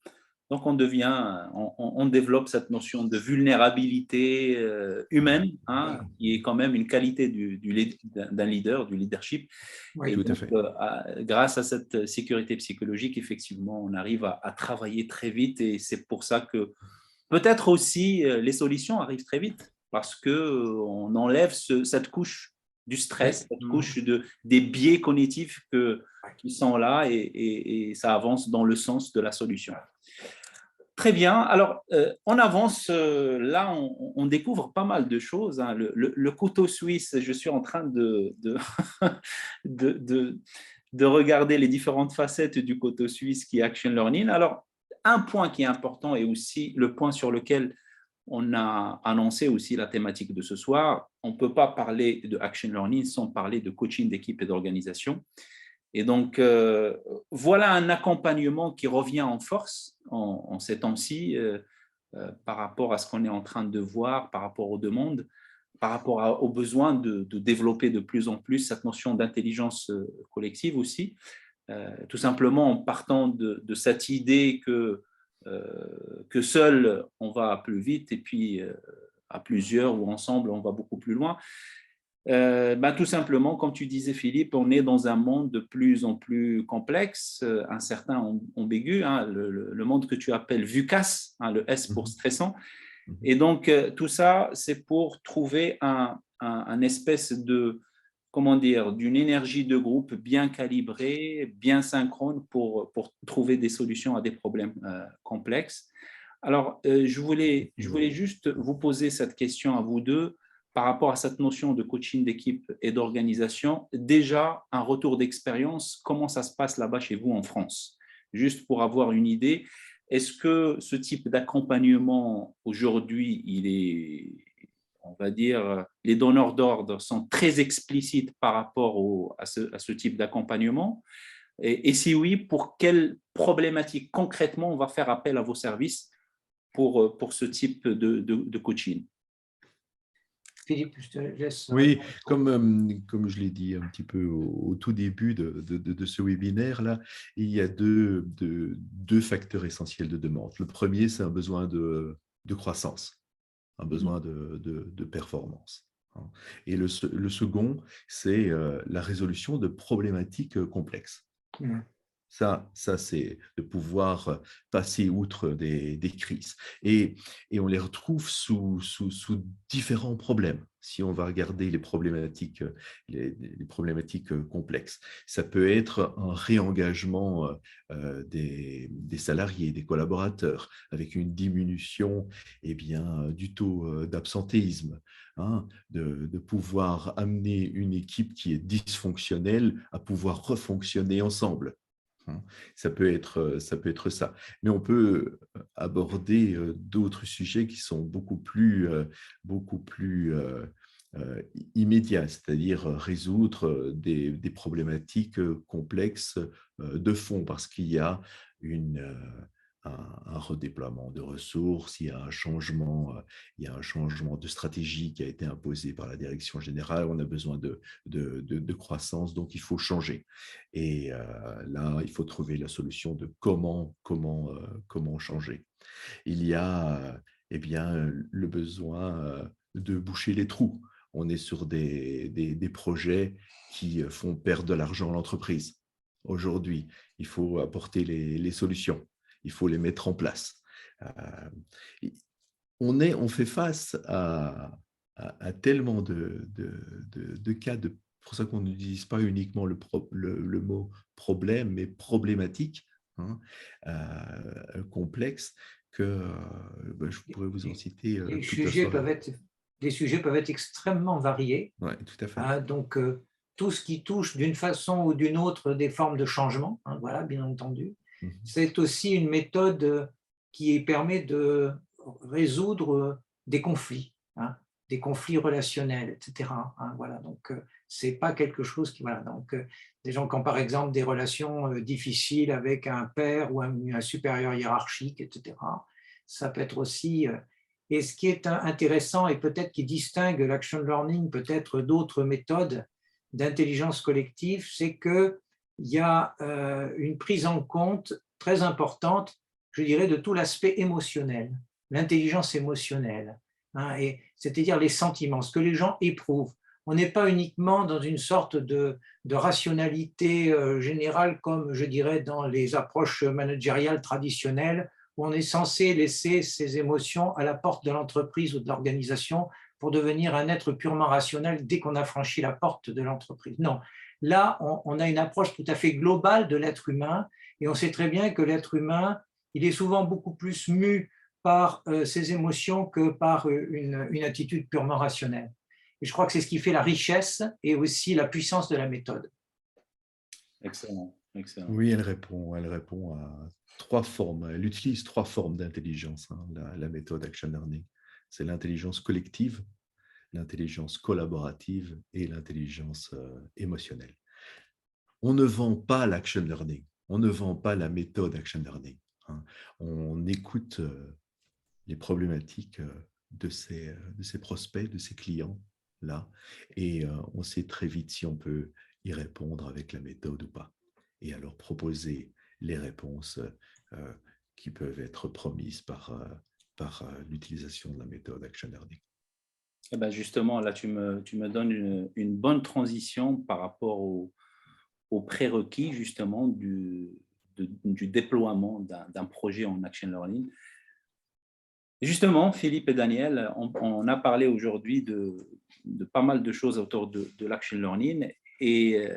Donc, on développe cette notion de vulnérabilité humaine, hein, qui est quand même une qualité d'un leader, du leadership. Oui, et tout à donc, fait. Grâce à cette sécurité psychologique, effectivement, on arrive à travailler très vite et c'est pour ça que peut-être aussi les solutions arrivent très vite parce qu'on enlève cette couche du stress, cette couche des biais cognitifs qui sont là et ça avance dans le sens de la solution. Très bien. Alors, on avance. Là, on découvre pas mal de choses, hein. Le couteau suisse, je suis en train de regarder les différentes facettes du couteau suisse qui est Action Learning. Alors, un point qui est important et aussi le point sur lequel on a annoncé aussi la thématique de ce soir, on ne peut pas parler de Action Learning sans parler de coaching d'équipe et d'organisation. Et donc, voilà un accompagnement qui revient en force en ces temps-ci par rapport à ce qu'on est en train de voir, par rapport aux demandes, par rapport au besoin de développer de plus en plus cette notion d'intelligence collective aussi, tout simplement en partant de cette idée que seul, on va plus vite et puis à plusieurs ou ensemble, on va beaucoup plus loin. Tout simplement, comme tu disais, Philippe, on est dans un monde de plus en plus complexe, un certain ambigu, hein, le monde que tu appelles VUCAS, hein, le S pour stressant. Et donc, tout ça, c'est pour trouver un espèce de, comment dire, d'une énergie de groupe bien calibrée, bien synchrone pour trouver des solutions à des problèmes complexes. Alors, je voulais juste vous poser cette question à vous deux par rapport à cette notion de coaching d'équipe et d'organisation. Déjà, un retour d'expérience, comment ça se passe là-bas chez vous en France? Juste pour avoir une idée, est-ce que ce type d'accompagnement aujourd'hui, on va dire, les donneurs d'ordre sont très explicites par rapport à ce type d'accompagnement? Et si oui, pour quelles problématiques concrètement on va faire appel à vos services pour ce type de coaching? Philippe, je te laisse. Oui, comme je l'ai dit un petit peu au tout début de ce webinaire-là, il y a deux facteurs essentiels de demande. Le premier, c'est un besoin de croissance, un besoin de performance. Et le second, c'est la résolution de problématiques complexes. Ça c'est de pouvoir passer outre des crises. Et on les retrouve sous différents problèmes. Si on va regarder les problématiques complexes, ça peut être un réengagement des salariés, des collaborateurs, avec une diminution du taux d'absentéisme, hein, de pouvoir amener une équipe qui est dysfonctionnelle à pouvoir refonctionner ensemble. Ça peut être ça. Mais on peut aborder d'autres sujets qui sont beaucoup plus immédiats, c'est-à-dire résoudre des problématiques complexes de fond, parce qu'il y a un redéploiement de ressources, il y a un changement de stratégie qui a été imposé par la direction générale, on a besoin de croissance, donc il faut changer. Et là, il faut trouver la solution de comment changer. Il y a le besoin de boucher les trous. On est sur des projets qui font perdre de l'argent à l'entreprise. Aujourd'hui, il faut apporter les solutions. Il faut les mettre en place. On fait face à tellement de cas, pour ça qu'on n'utilise pas uniquement le mot problème, mais problématique, hein, complexe, que je pourrais vous en citer toute la soirée. Les sujets peuvent être extrêmement variés. Oui, tout à fait. Hein, donc, tout ce qui touche d'une façon ou d'une autre des formes de changement, hein, voilà, bien entendu. C'est aussi une méthode qui permet de résoudre des conflits, hein, des conflits relationnels, etc. Hein, voilà, donc, c'est pas quelque chose qui… Voilà, donc, des gens qui ont par exemple des relations difficiles avec un père ou un supérieur hiérarchique, etc. Ça peut être aussi… Et ce qui est intéressant et peut-être qui distingue l'action learning peut-être d'autres méthodes d'intelligence collective, c'est qu'il y a une prise en compte très importante, je dirais, de tout l'aspect émotionnel, l'intelligence émotionnelle, hein, c'est-à-dire les sentiments, ce que les gens éprouvent. On n'est pas uniquement dans une sorte de rationalité générale comme, je dirais, dans les approches managériales traditionnelles, où on est censé laisser ses émotions à la porte de l'entreprise ou de l'organisation pour devenir un être purement rationnel dès qu'on a franchi la porte de l'entreprise. Non, là, on a une approche tout à fait globale de l'être humain et on sait très bien que l'être humain, il est souvent beaucoup plus mu par ses émotions que par une attitude purement rationnelle. Et je crois que c'est ce qui fait la richesse et aussi la puissance de la méthode. Excellent, excellent. Oui, elle répond à 3 formes. Elle utilise 3 formes d'intelligence, hein, la méthode Action Learning. C'est l'intelligence collective, l'intelligence collaborative et l'intelligence émotionnelle. On ne vend pas l'Action Learning, on ne vend pas la méthode Action Learning, hein. On écoute les problématiques de ces prospects, de ces clients-là, et on sait très vite si on peut y répondre avec la méthode ou pas. Et alors proposer les réponses qui peuvent être promises par l'utilisation de la méthode Action Learning. Eh ben justement, là, tu me donnes une bonne transition par rapport aux prérequis justement du déploiement d'un projet en Action Learning. Justement, Philippe et Daniel, on a parlé aujourd'hui de pas mal de choses autour de l'Action Learning. Et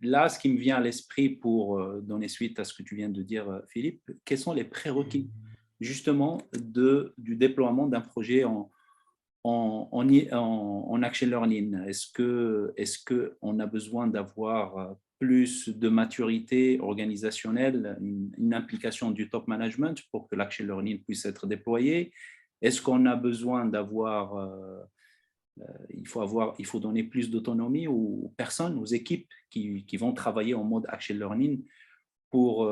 là, ce qui me vient à l'esprit pour donner suite à ce que tu viens de dire, Philippe, quels sont les prérequis justement du déploiement d'un projet en Action Learning? Est-ce qu'on a besoin d'avoir plus de maturité organisationnelle, une implication du top management pour que l'Action Learning puisse être déployé? Est-ce qu'on a besoin d'avoir, il faut donner plus d'autonomie aux personnes, aux équipes qui vont travailler en mode Action Learning pour,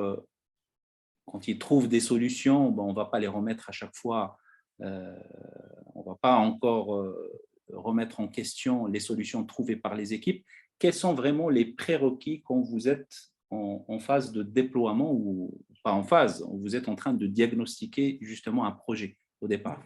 quand ils trouvent des solutions, on ne va pas les remettre à chaque fois. On ne va pas encore remettre en question les solutions trouvées par les équipes. Quels sont vraiment les prérequis quand vous êtes en phase de déploiement ou pas en phase, vous êtes en train de diagnostiquer justement un projet au départ?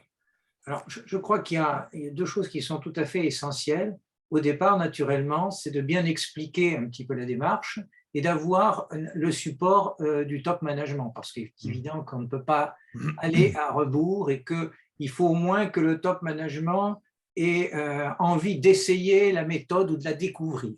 Alors, je crois qu'il y a 2 choses qui sont tout à fait essentielles. Au départ, naturellement, c'est de bien expliquer un petit peu la démarche et d'avoir le support du top management, parce qu'il est évident qu'on ne peut pas aller à rebours et qu'il faut au moins que le top management ait envie d'essayer la méthode ou de la découvrir,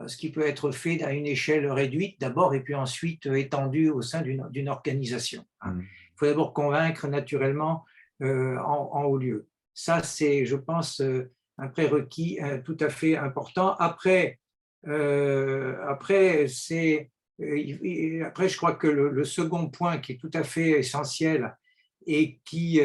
ce qui peut être fait à une échelle réduite d'abord et puis ensuite étendu au sein d'une organisation. Il faut d'abord convaincre naturellement en haut lieu. Ça, c'est, je pense, un prérequis tout à fait important. Après, je crois que le second point qui est tout à fait essentiel et qui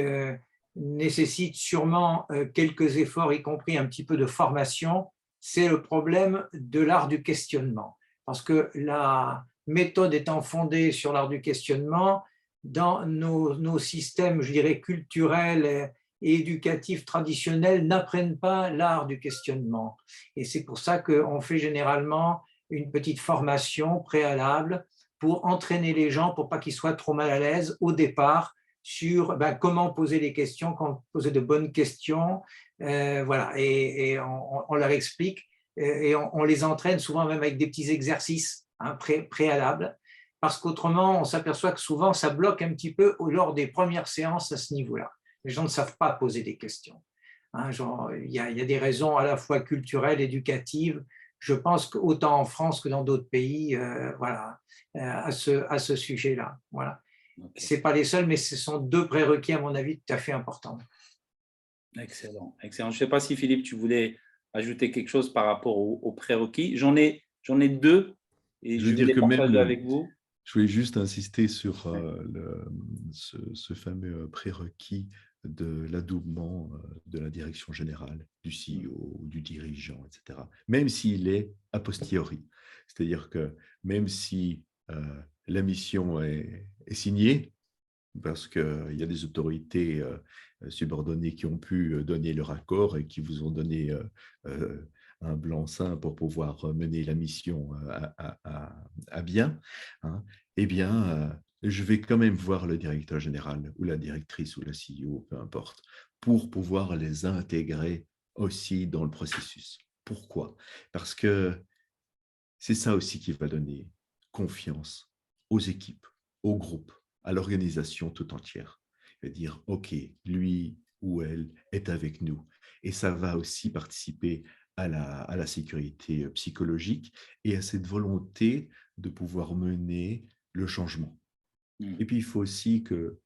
nécessite sûrement quelques efforts, y compris un petit peu de formation, c'est le problème de l'art du questionnement. Parce que la méthode étant fondée sur l'art du questionnement, dans nos systèmes, je dirais, culturels et éducatifs traditionnels n'apprennent pas l'art du questionnement. Et c'est pour ça qu'on fait généralement une petite formation préalable pour entraîner les gens, pour pas qu'ils soient trop mal à l'aise au départ sur comment poser les questions, comment poser de bonnes questions, voilà. Et on leur explique et on les entraîne souvent même avec des petits exercices préalables, parce qu'autrement, on s'aperçoit que souvent, ça bloque un petit peu lors des premières séances à ce niveau-là. Les gens ne savent pas poser des questions. Il y a des raisons à la fois culturelles, éducatives. Je pense qu'autant en France que dans d'autres pays, à ce sujet-là. Voilà. Okay. Ce n'est pas les seuls, mais ce sont 2 prérequis, à mon avis, tout à fait importants. Excellent, excellent. Je ne sais pas si, Philippe, tu voulais ajouter quelque chose par rapport aux prérequis. J'en ai 2 et je vais les partager avec vous. Je voulais juste insister sur ce fameux prérequis de l'adoubement de la direction générale, du CEO, du dirigeant, etc. Même s'il est a posteriori. C'est-à-dire que même si la mission est signée, parce qu'il y a des autorités subordonnées qui ont pu donner leur accord et qui vous ont donné un blanc-seing pour pouvoir mener la mission à bien, hein, eh bien, je vais quand même voir le directeur général ou la directrice ou la CEO, peu importe, pour pouvoir les intégrer aussi dans le processus. Pourquoi? Parce que c'est ça aussi qui va donner confiance aux équipes, au groupe, à l'organisation tout entière. Il va dire, OK, lui ou elle est avec nous. Et ça va aussi participer à la sécurité psychologique et à cette volonté de pouvoir mener le changement. Et puis, il faut aussi que,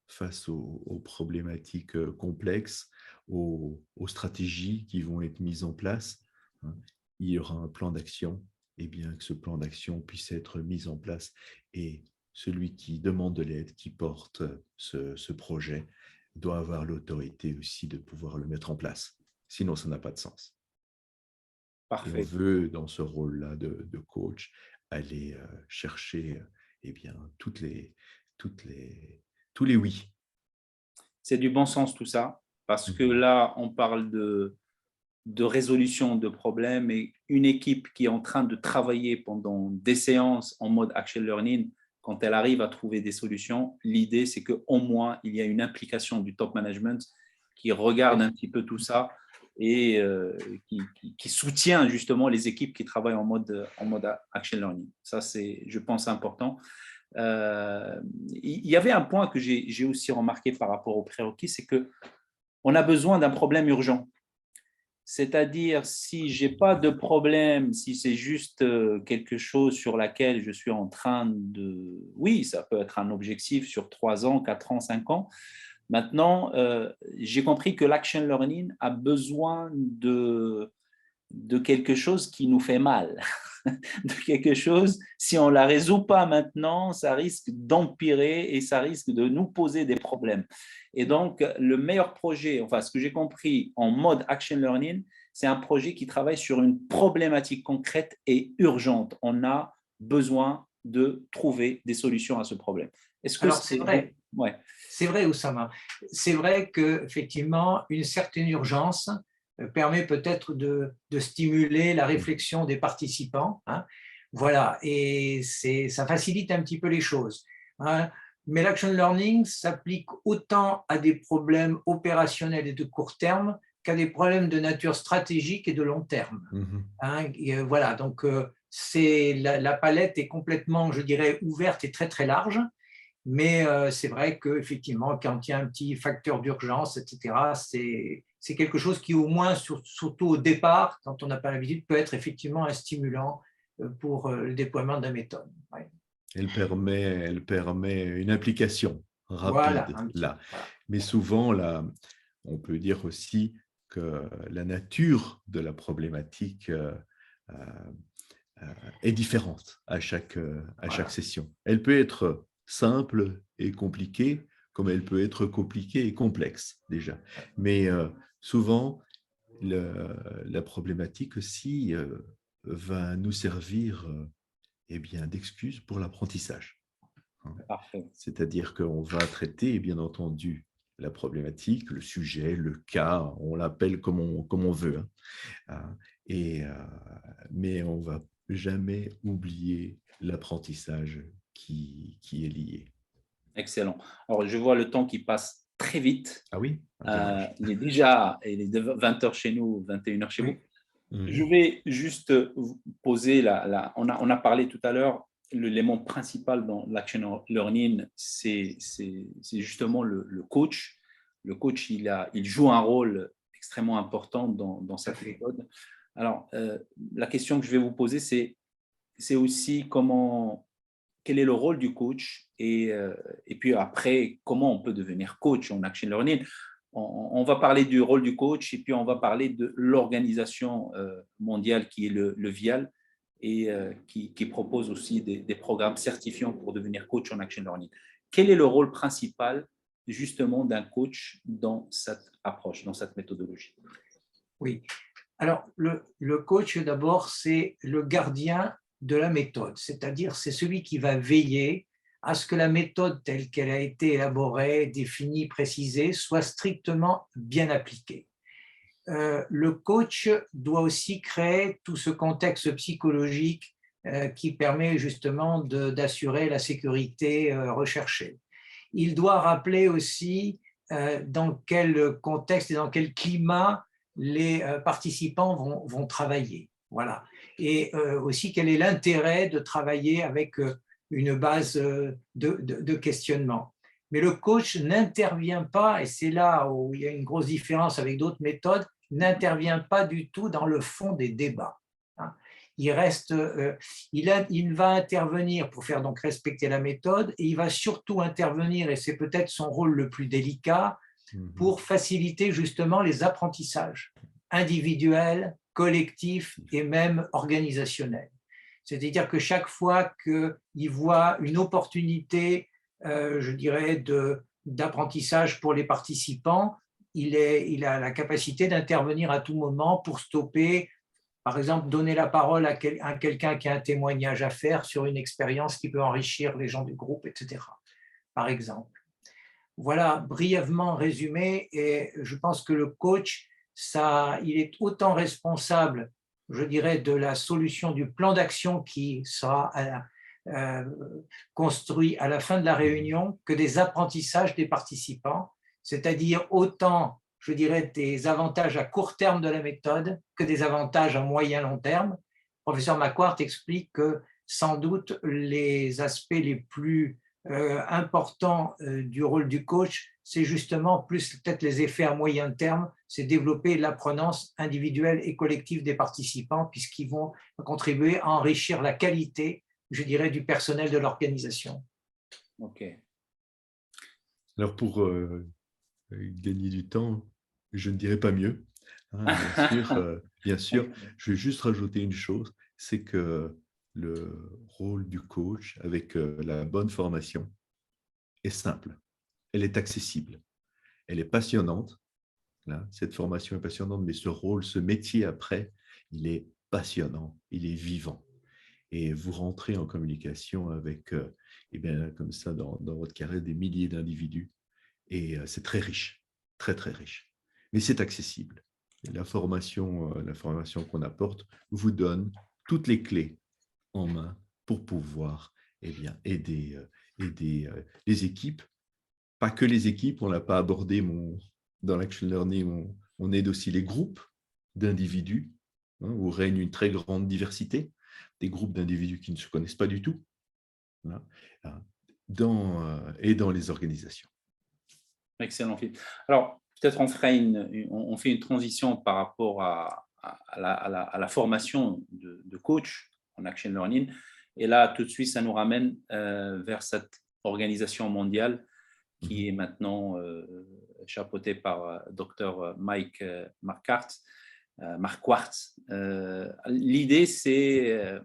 face aux problématiques complexes, aux stratégies qui vont être mises en place, hein, il y aura un plan d'action, et bien que ce plan d'action puisse être mis en place. Et celui qui demande de l'aide, qui porte ce projet, doit avoir l'autorité aussi de pouvoir le mettre en place. Sinon, ça n'a pas de sens. Parfait. Et on veut, dans ce rôle-là de coach, aller chercher eh bien, tous les oui. C'est du bon sens tout ça, parce que là, on parle de résolution de problèmes et une équipe qui est en train de travailler pendant des séances en mode action learning, quand elle arrive à trouver des solutions, l'idée, c'est qu'au moins, il y a une implication du top management qui regarde un petit peu tout ça et qui soutient justement les équipes qui travaillent en mode action learning. Ça, c'est, je pense, important. Il y avait un point que j'ai aussi remarqué par rapport aux prérequis, c'est qu'on a besoin d'un problème urgent. C'est-à-dire, si je n'ai pas de problème, si c'est juste quelque chose sur laquelle je suis en train de… Oui, ça peut être un objectif sur 3 ans, 4 ans, 5 ans. Maintenant, j'ai compris que l'action learning a besoin de quelque chose qui nous fait mal, de quelque chose, si on ne la résout pas maintenant, ça risque d'empirer et ça risque de nous poser des problèmes. Et donc, le meilleur projet, enfin, ce que j'ai compris en mode action learning, c'est un projet qui travaille sur une problématique concrète et urgente. On a besoin de trouver des solutions à ce problème. Est-ce que alors, c'est vrai. Ouais. C'est vrai, Oussama. C'est vrai qu'effectivement, une certaine urgence permet peut-être de stimuler la réflexion des participants. Hein. Voilà, et ça facilite un petit peu les choses. Hein. Mais l'action learning s'applique autant à des problèmes opérationnels et de court terme qu'à des problèmes de nature stratégique et de long terme. Hein. Et voilà, donc la palette est complètement, je dirais, ouverte et très très large. Mais c'est vrai qu'effectivement, quand il y a un petit facteur d'urgence, etc., c'est quelque chose qui, au moins, surtout au départ, quand on n'a pas l'habitude, peut être effectivement un stimulant pour le déploiement de la méthode. Ouais. Elle permet une implication rapide, voilà, là. Voilà. Mais souvent, là, on peut dire aussi que la nature de la problématique est différente à chaque session. Elle peut être simple et compliquée, comme elle peut être compliquée et complexe déjà. Mais souvent, la problématique aussi va nous servir eh bien, d'excuse pour l'apprentissage. C'est-à-dire qu'on va traiter, bien entendu, la problématique, le sujet, le cas, on l'appelle comme on veut. Hein. Mais on ne va jamais oublier l'apprentissage qui est lié. Excellent. Alors, je vois le temps qui passe très vite. Ah oui? Il est déjà 20h chez nous, 21h chez vous. Je vais juste vous poser on a parlé tout à l'heure, l'élément principal dans l'action learning, c'est justement le coach. Le coach, il joue un rôle extrêmement important dans cette méthode. Alors, la question que je vais vous poser, c'est aussi quel est le rôle du coach et puis après, comment on peut devenir coach en action learning. On va parler du rôle du coach et puis on va parler de l'organisation mondiale qui est le VIAL et qui propose aussi des programmes certifiants pour devenir coach en action learning. Quel est le rôle principal justement d'un coach dans cette approche, dans cette méthodologie? Oui. Alors, le coach, d'abord, c'est le gardien de la méthode, c'est-à-dire c'est celui qui va veiller à ce que la méthode telle qu'elle a été élaborée, définie, précisée, soit strictement bien appliquée. Le coach doit aussi créer tout ce contexte psychologique qui permet justement d'assurer la sécurité recherchée. Il doit rappeler aussi dans quel contexte et dans quel climat les participants vont travailler. Voilà. Et aussi quel est l'intérêt de travailler avec une base de questionnement. Mais le coach n'intervient pas, et c'est là où il y a une grosse différence avec d'autres méthodes, n'intervient pas du tout dans le fond des débats. Il va intervenir pour faire donc respecter la méthode, et il va surtout intervenir, et c'est peut-être son rôle le plus délicat, pour faciliter justement les apprentissages individuels, collectifs et même organisationnels. C'est-à-dire que chaque fois qu'il voit une opportunité, je dirais, d'apprentissage pour les participants, il a la capacité d'intervenir à tout moment pour stopper, par exemple, donner la parole à quelqu'un qui a un témoignage à faire sur une expérience qui peut enrichir les gens du groupe, etc. Par exemple. Voilà, brièvement résumé, et je pense que le coach, il est autant responsable, je dirais, de la solution du plan d'action qui sera construit à la fin de la réunion que des apprentissages des participants, c'est-à-dire autant, je dirais, des avantages à court terme de la méthode que des avantages à moyen long terme. Le professeur Marquardt explique que sans doute les aspects les plus importants du rôle du coach, c'est justement plus peut-être les effets à moyen terme, c'est développer l'apprenance individuelle et collective des participants, puisqu'ils vont contribuer à enrichir la qualité, je dirais, du personnel de l'organisation. Ok. Alors pour gagner du temps, je ne dirais pas mieux. Hein, bien sûr, je vais juste rajouter une chose, c'est que le rôle du coach avec la bonne formation est simple, elle est accessible, elle est passionnante. Là, cette formation est passionnante, mais ce rôle, ce métier après, il est passionnant, il est vivant. Et vous rentrez en communication avec, eh bien, comme ça, dans votre carrière, des milliers d'individus. Et c'est très riche, très, très riche. Mais c'est accessible. Et la formation qu'on apporte vous donne toutes les clés en main pour pouvoir aider les équipes. Pas que les équipes, on ne l'a pas abordé dans l'Action Learning, on aide aussi les groupes d'individus, où règne une très grande diversité, des groupes d'individus qui ne se connaissent pas du tout, et dans les organisations. Excellent, Philippe. Alors, peut-être on fait une transition par rapport à la formation de coach en Action Learning. Et là, tout de suite, ça nous ramène vers cette organisation mondiale qui est maintenant chapeautée par Dr. Marquardt. L'idée, c'est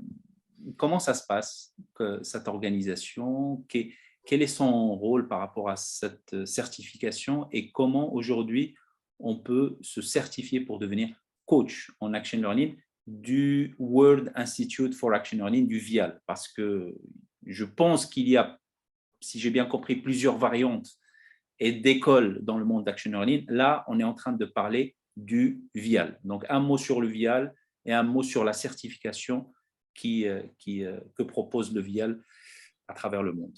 comment ça se passe, cette organisation, quel est son rôle par rapport à cette certification et comment aujourd'hui on peut se certifier pour devenir coach en Action Learning du World Institute for Action Learning, du VIAL, parce que je pense qu'il y a, si j'ai bien compris, plusieurs variantes et d'écoles dans le monde d'Action Learning. Là, on est en train de parler du VIAL. Donc, un mot sur le VIAL et un mot sur la certification que propose le VIAL à travers le monde.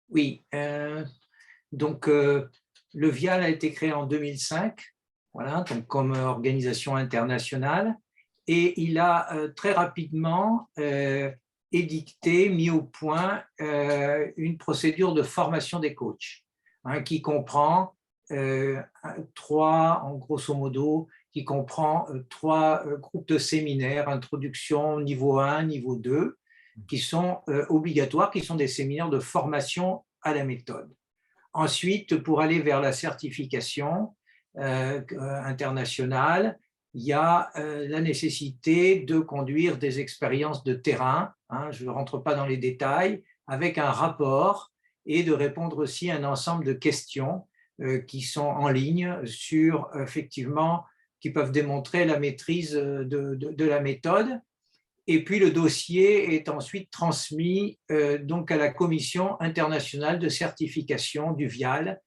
Oui, donc le VIAL a été créé en 2005, voilà, donc comme organisation internationale, et il a très rapidement édicté, mis au point une procédure de formation des coachs, qui comprend en grosso modo, qui comprend 3 groupes de séminaires, introduction niveau 1, niveau 2, qui sont obligatoires, qui sont des séminaires de formation à la méthode. Ensuite, pour aller vers la certification internationale, il y a la nécessité de conduire des expériences de terrain, je ne rentre pas dans les détails, avec un rapport et de répondre aussi à un ensemble de questions qui sont en ligne effectivement, qui peuvent démontrer la maîtrise de la méthode. Et puis le dossier est ensuite transmis donc à la Commission internationale de certification du VIAL,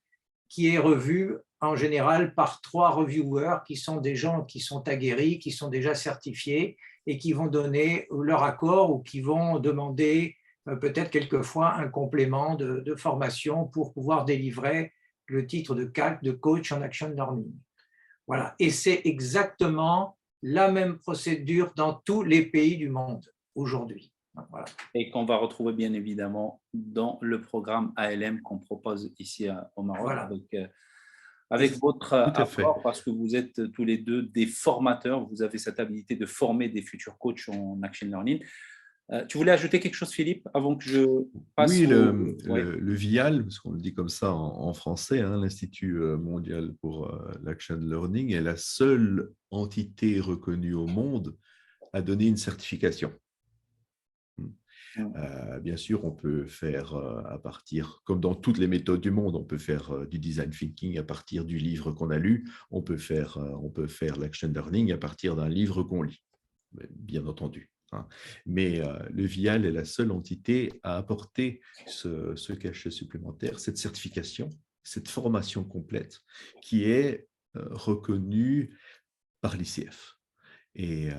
qui est revu en général par 3 reviewers qui sont des gens qui sont aguerris, qui sont déjà certifiés et qui vont donner leur accord ou qui vont demander peut-être quelquefois un complément de formation pour pouvoir délivrer le titre de CAC, de coach en action learning. Voilà. Et c'est exactement la même procédure dans tous les pays du monde aujourd'hui. Voilà. Et qu'on va retrouver bien évidemment dans le programme ALM qu'on propose ici au Maroc, Voilà. avec votre apport, fait. parce que vous êtes tous les deux des formateurs, vous avez cette habilité de former des futurs coachs en Action Learning. Tu voulais ajouter quelque chose, Philippe, avant que je passe Oui, Ouais. le VIAL, parce qu'on le dit comme ça en français, hein, l'Institut mondial pour l'Action Learning, est la seule entité reconnue au monde à donner une certification. Bien sûr, on peut faire à partir, comme dans toutes les méthodes du monde, on peut faire du design thinking à partir du livre qu'on a lu, on peut faire l'action learning à partir d'un livre qu'on lit, bien entendu. Hein. Mais le VIAL est la seule entité à apporter ce cachet supplémentaire, cette certification, cette formation complète qui est reconnue par l'ICF. Et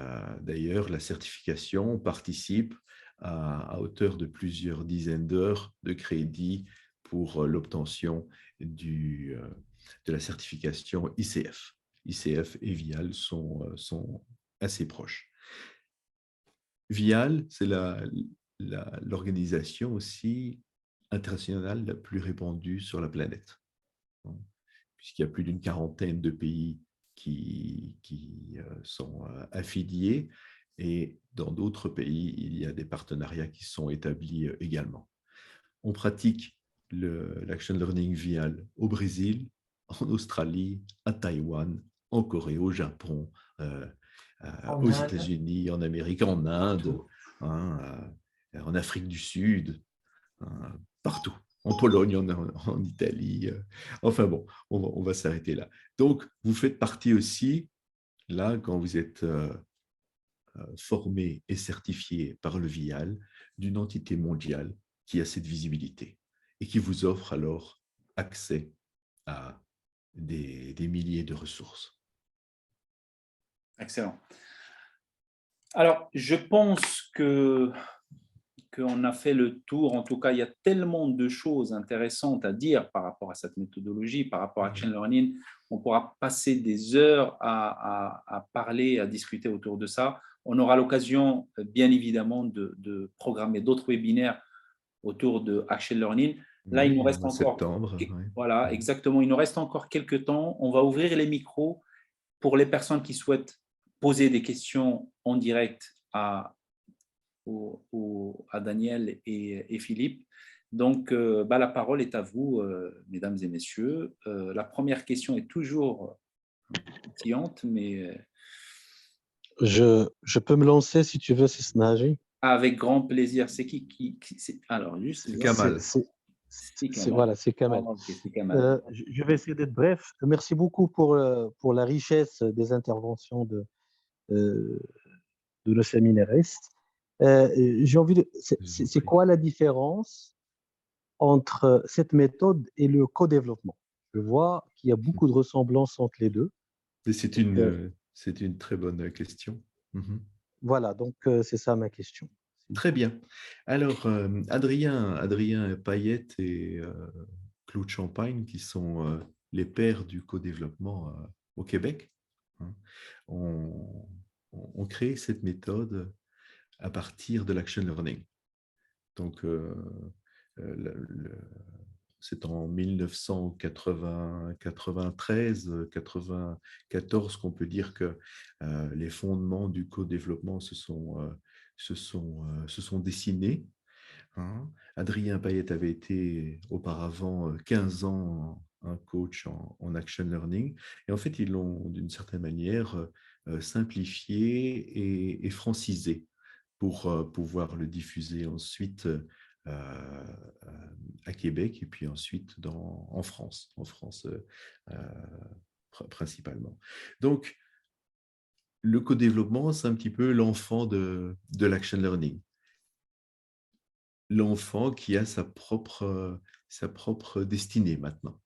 d'ailleurs, la certification participe à hauteur de plusieurs dizaines d'heures de crédit pour l'obtention de la certification ICF. ICF et VIAL sont assez proches. VIAL, c'est l'organisation aussi internationale la plus répandue sur la planète, puisqu'il y a plus d'une quarantaine de pays qui sont affiliés, et dans d'autres pays, il y a des partenariats qui sont établis également. On pratique l'Action Learning VIAL au Brésil, en Australie, à Taïwan, en Corée, au Japon, aux États-Unis, en Amérique, en Inde, en Afrique du Sud, partout. En Pologne, en Italie. Enfin bon, on va s'arrêter là. Donc, vous faites partie aussi, là, quand vous êtes formé et certifié par le VIAL, d'une entité mondiale qui a cette visibilité et qui vous offre alors accès à des milliers de ressources. Excellent. Alors, je pense qu'on a fait le tour. En tout cas, il y a tellement de choses intéressantes à dire par rapport à cette méthodologie, par rapport à Action Learning. On pourra passer des heures à parler, à discuter autour de ça. On aura l'occasion, bien évidemment, de programmer d'autres webinaires autour de Action Learning. Là, il nous reste encore… septembre. Voilà, exactement. Il nous reste encore quelques temps. On va ouvrir les micros pour les personnes qui souhaitent poser des questions en direct à Daniel et Philippe. Donc, la parole est à vous, mesdames et messieurs. La première question est toujours pétillante, mais… Je peux me lancer si tu veux, c'est Snaji. Avec grand plaisir. C'est qui Alors, juste… C'est Kamal. Voilà, c'est Kamal. Okay, c'est Kamal. Je vais essayer d'être bref. Merci beaucoup pour la richesse des interventions de nos séminaristes. J'ai envie de… C'est quoi la différence entre cette méthode et le co-développement? Je vois qu'il y a beaucoup de ressemblances entre les deux. C'est une très bonne question. Voilà, donc c'est ça ma question. Très bien. Alors, Adrien Payette et Claude Champagne, qui sont les pères du co-développement au Québec, ont créé cette méthode à partir de l'Action Learning. Donc, c'est en 1993, 94 qu'on peut dire que les fondements du co-développement se sont dessinés. Adrien Payette avait été auparavant 15 ans un coach en Action Learning. Et en fait, ils l'ont d'une certaine manière simplifié et francisé pour pouvoir le diffuser ensuite à Québec et puis ensuite en France principalement. Donc, le co-développement, c'est un petit peu l'enfant de l'action learning. L'enfant qui a sa propre destinée maintenant.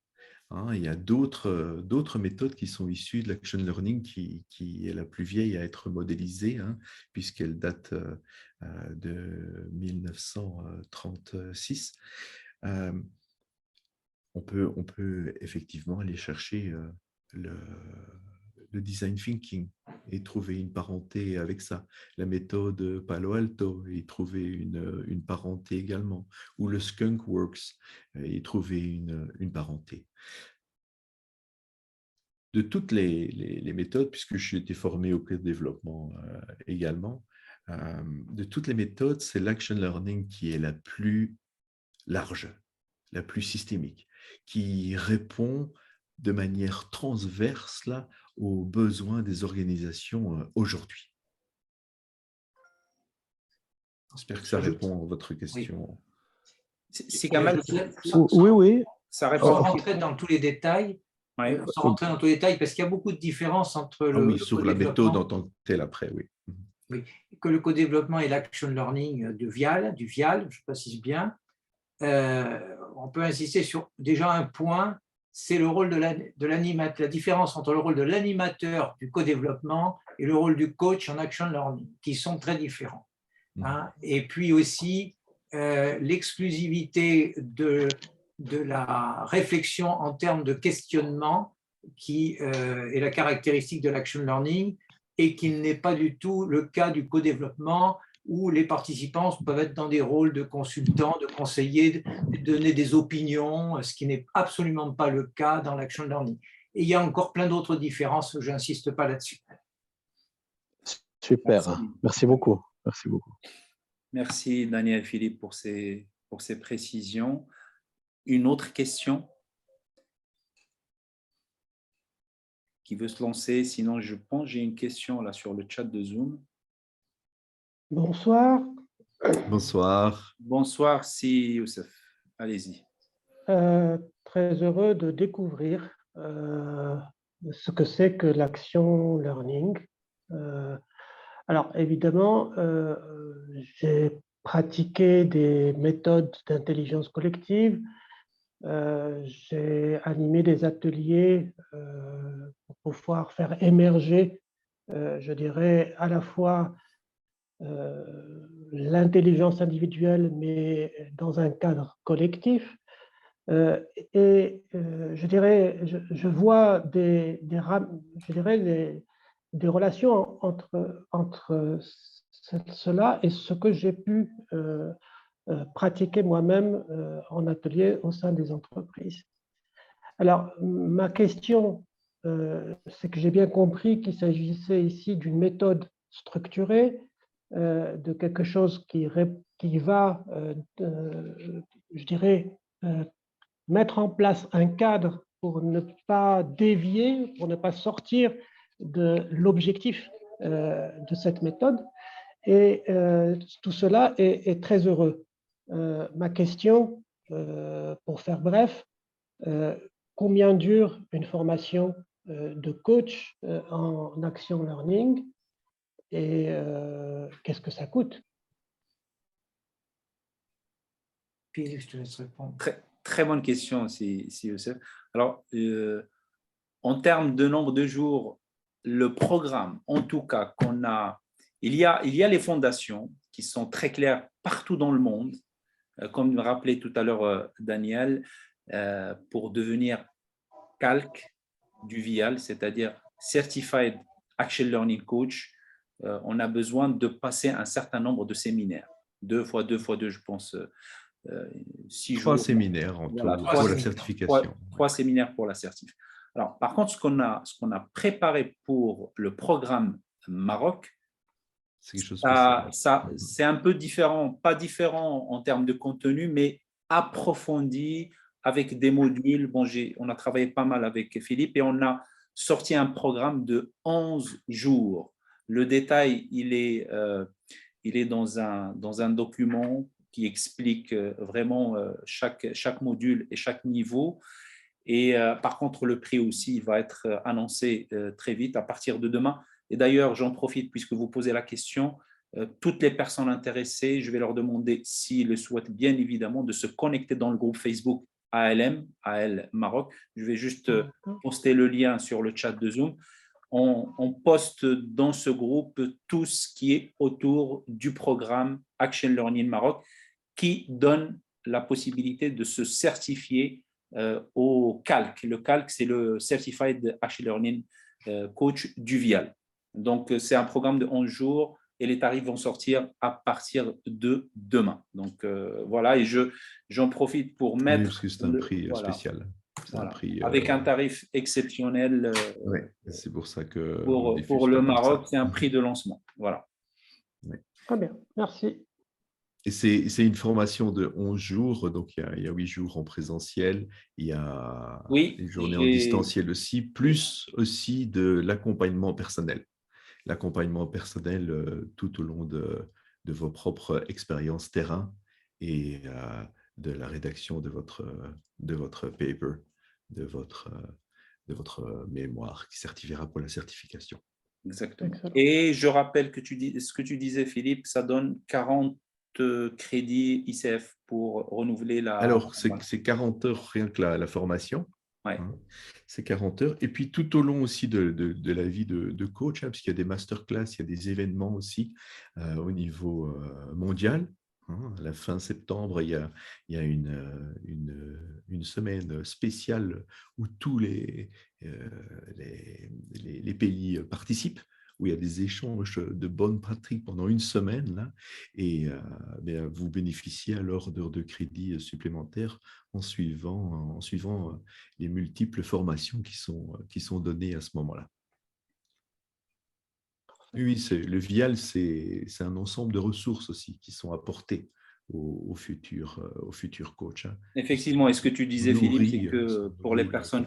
Hein, il y a d'autres méthodes qui sont issues de l'action learning qui est la plus vieille à être modélisée, hein, puisqu'elle date de 1936. On peut effectivement aller chercher le design thinking et trouver une parenté avec ça. La méthode Palo Alto et trouver une parenté également. Ou le Skunk Works et trouver une parenté. De toutes les méthodes, puisque j'ai été formé au développement également, de toutes les méthodes, c'est l'action learning qui est la plus large, la plus systémique, qui répond de manière transverse là, aux besoins des organisations aujourd'hui. J'espère que ça répond à votre question. C'est quand même… Oui. Ça Sans répond. rentrer dans tous les détails, Ouais. sans rentrer dans tous les détails, parce qu'il y a beaucoup de différences entre le sur la méthode en tant que telle après, oui. Oui, que le co-développement et l'action learning du VIAL, je précise bien. On peut insister sur déjà un point, c'est le rôle de l'animateur, la différence entre le rôle de l'animateur du co-développement et le rôle du coach en action learning, qui sont très différents. Hein. Et puis aussi l'exclusivité de la réflexion en termes de questionnement qui est la caractéristique de l'action learning et qui n'est pas du tout le cas du co-développement où les participants peuvent être dans des rôles de consultants, de conseillers, de donner des opinions, ce qui n'est absolument pas le cas dans l'action learning. Et il y a encore plein d'autres différences, je n'insiste pas là-dessus. Super, merci beaucoup. Merci beaucoup. Merci Daniel Philippe pour ces précisions. Une autre question qui veut se lancer? Sinon, je pense que j'ai une question là sur le chat de Zoom. Bonsoir. Bonsoir. Bonsoir, si Youssef. Allez-y. Très heureux de découvrir ce que c'est que l'action learning. Alors, évidemment, j'ai pratiqué des méthodes d'intelligence collective. J'ai animé des ateliers pour pouvoir faire émerger, je dirais, à la fois l'intelligence individuelle, mais dans un cadre collectif. Je dirais, je vois des relations entre cela et ce que j'ai pu pratiquer moi-même en atelier au sein des entreprises. Alors, ma question, c'est que j'ai bien compris qu'il s'agissait ici d'une méthode structurée, de quelque chose qui va, je dirais, mettre en place un cadre pour ne pas dévier, pour ne pas sortir de l'objectif de cette méthode. Et tout cela est très heureux. Ma question, pour faire bref, combien dure une formation de coach en action learning et qu'est-ce que ça coûte? Puis, je te laisse répondre. Très bonne question, si Youssef. Alors, en termes de nombre de jours, le programme, en tout cas, qu'on a, il y a les fondations qui sont très claires partout dans le monde, comme me rappelait tout à l'heure Daniel, pour devenir calque du VIAL, c'est-à-dire Certified Action Learning Coach, on a besoin de passer un certain nombre de séminaires, 2 fois 2 fois 2, je pense, 6 jours. 3 séminaires en Voilà, tout pour la certification. 3 séminaires pour la certif. Alors, par contre, ce qu'on a préparé pour le programme Maroc, c'est quelque chose c'est un peu différent, pas différent en termes de contenu, mais approfondi avec des modules. Bon, on a travaillé pas mal avec Philippe et on a sorti un programme de 11 jours. Le détail, il est dans un document qui explique vraiment chaque module et chaque niveau. Et par contre, le prix aussi va être annoncé très vite à partir de demain. Et d'ailleurs, j'en profite puisque vous posez la question. Toutes les personnes intéressées, je vais leur demander, s'ils le souhaitent bien évidemment, de se connecter dans le groupe Facebook ALM, AL Maroc. Je vais juste poster le lien sur le chat de Zoom. On poste dans ce groupe tout ce qui est autour du programme Action Learning Maroc qui donne la possibilité de se certifier au CALC. Le CALC, c'est le Certified Action Learning Coach du VIAL. Donc, c'est un programme de 11 jours et les tarifs vont sortir à partir de demain. Donc, voilà, et j'en profite pour mettre… Oui, parce que c'est un prix voilà, spécial. voilà, un prix, avec un tarif exceptionnel. Oui, c'est pour ça que pour le Maroc, c'est un prix de lancement. Voilà. Oui. Très bien, merci. Et c'est une formation de 11 jours, donc il y a 8 jours en présentiel, il y a une journée en distanciel aussi, plus aussi de l'accompagnement personnel. L'accompagnement personnel tout au long de vos propres expériences terrain et de la rédaction de votre paper, de votre mémoire qui certifiera pour la certification. Exactement. Excellent. Et je rappelle que ce que tu disais, Philippe, ça donne 40 crédits ICF pour renouveler la… Alors, c'est 40 heures rien que la formation. Ouais. Hein, c'est 40 heures. Et puis, tout au long aussi de la vie de coach, hein, parce qu'il y a des masterclass, il y a des événements aussi au niveau mondial. Hein. À la fin septembre, il y a une semaine spéciale où tous les pays participent, où il y a des échanges de bonnes pratiques pendant une semaine, là, et vous bénéficiez alors d'heures de crédit supplémentaires en suivant les multiples formations qui sont données à ce moment-là. Oui, le VIAL, c'est un ensemble de ressources aussi qui sont apportées aux futurs coachs. Hein. Effectivement, et ce que tu disais, Philippe, c'est que pour les personnes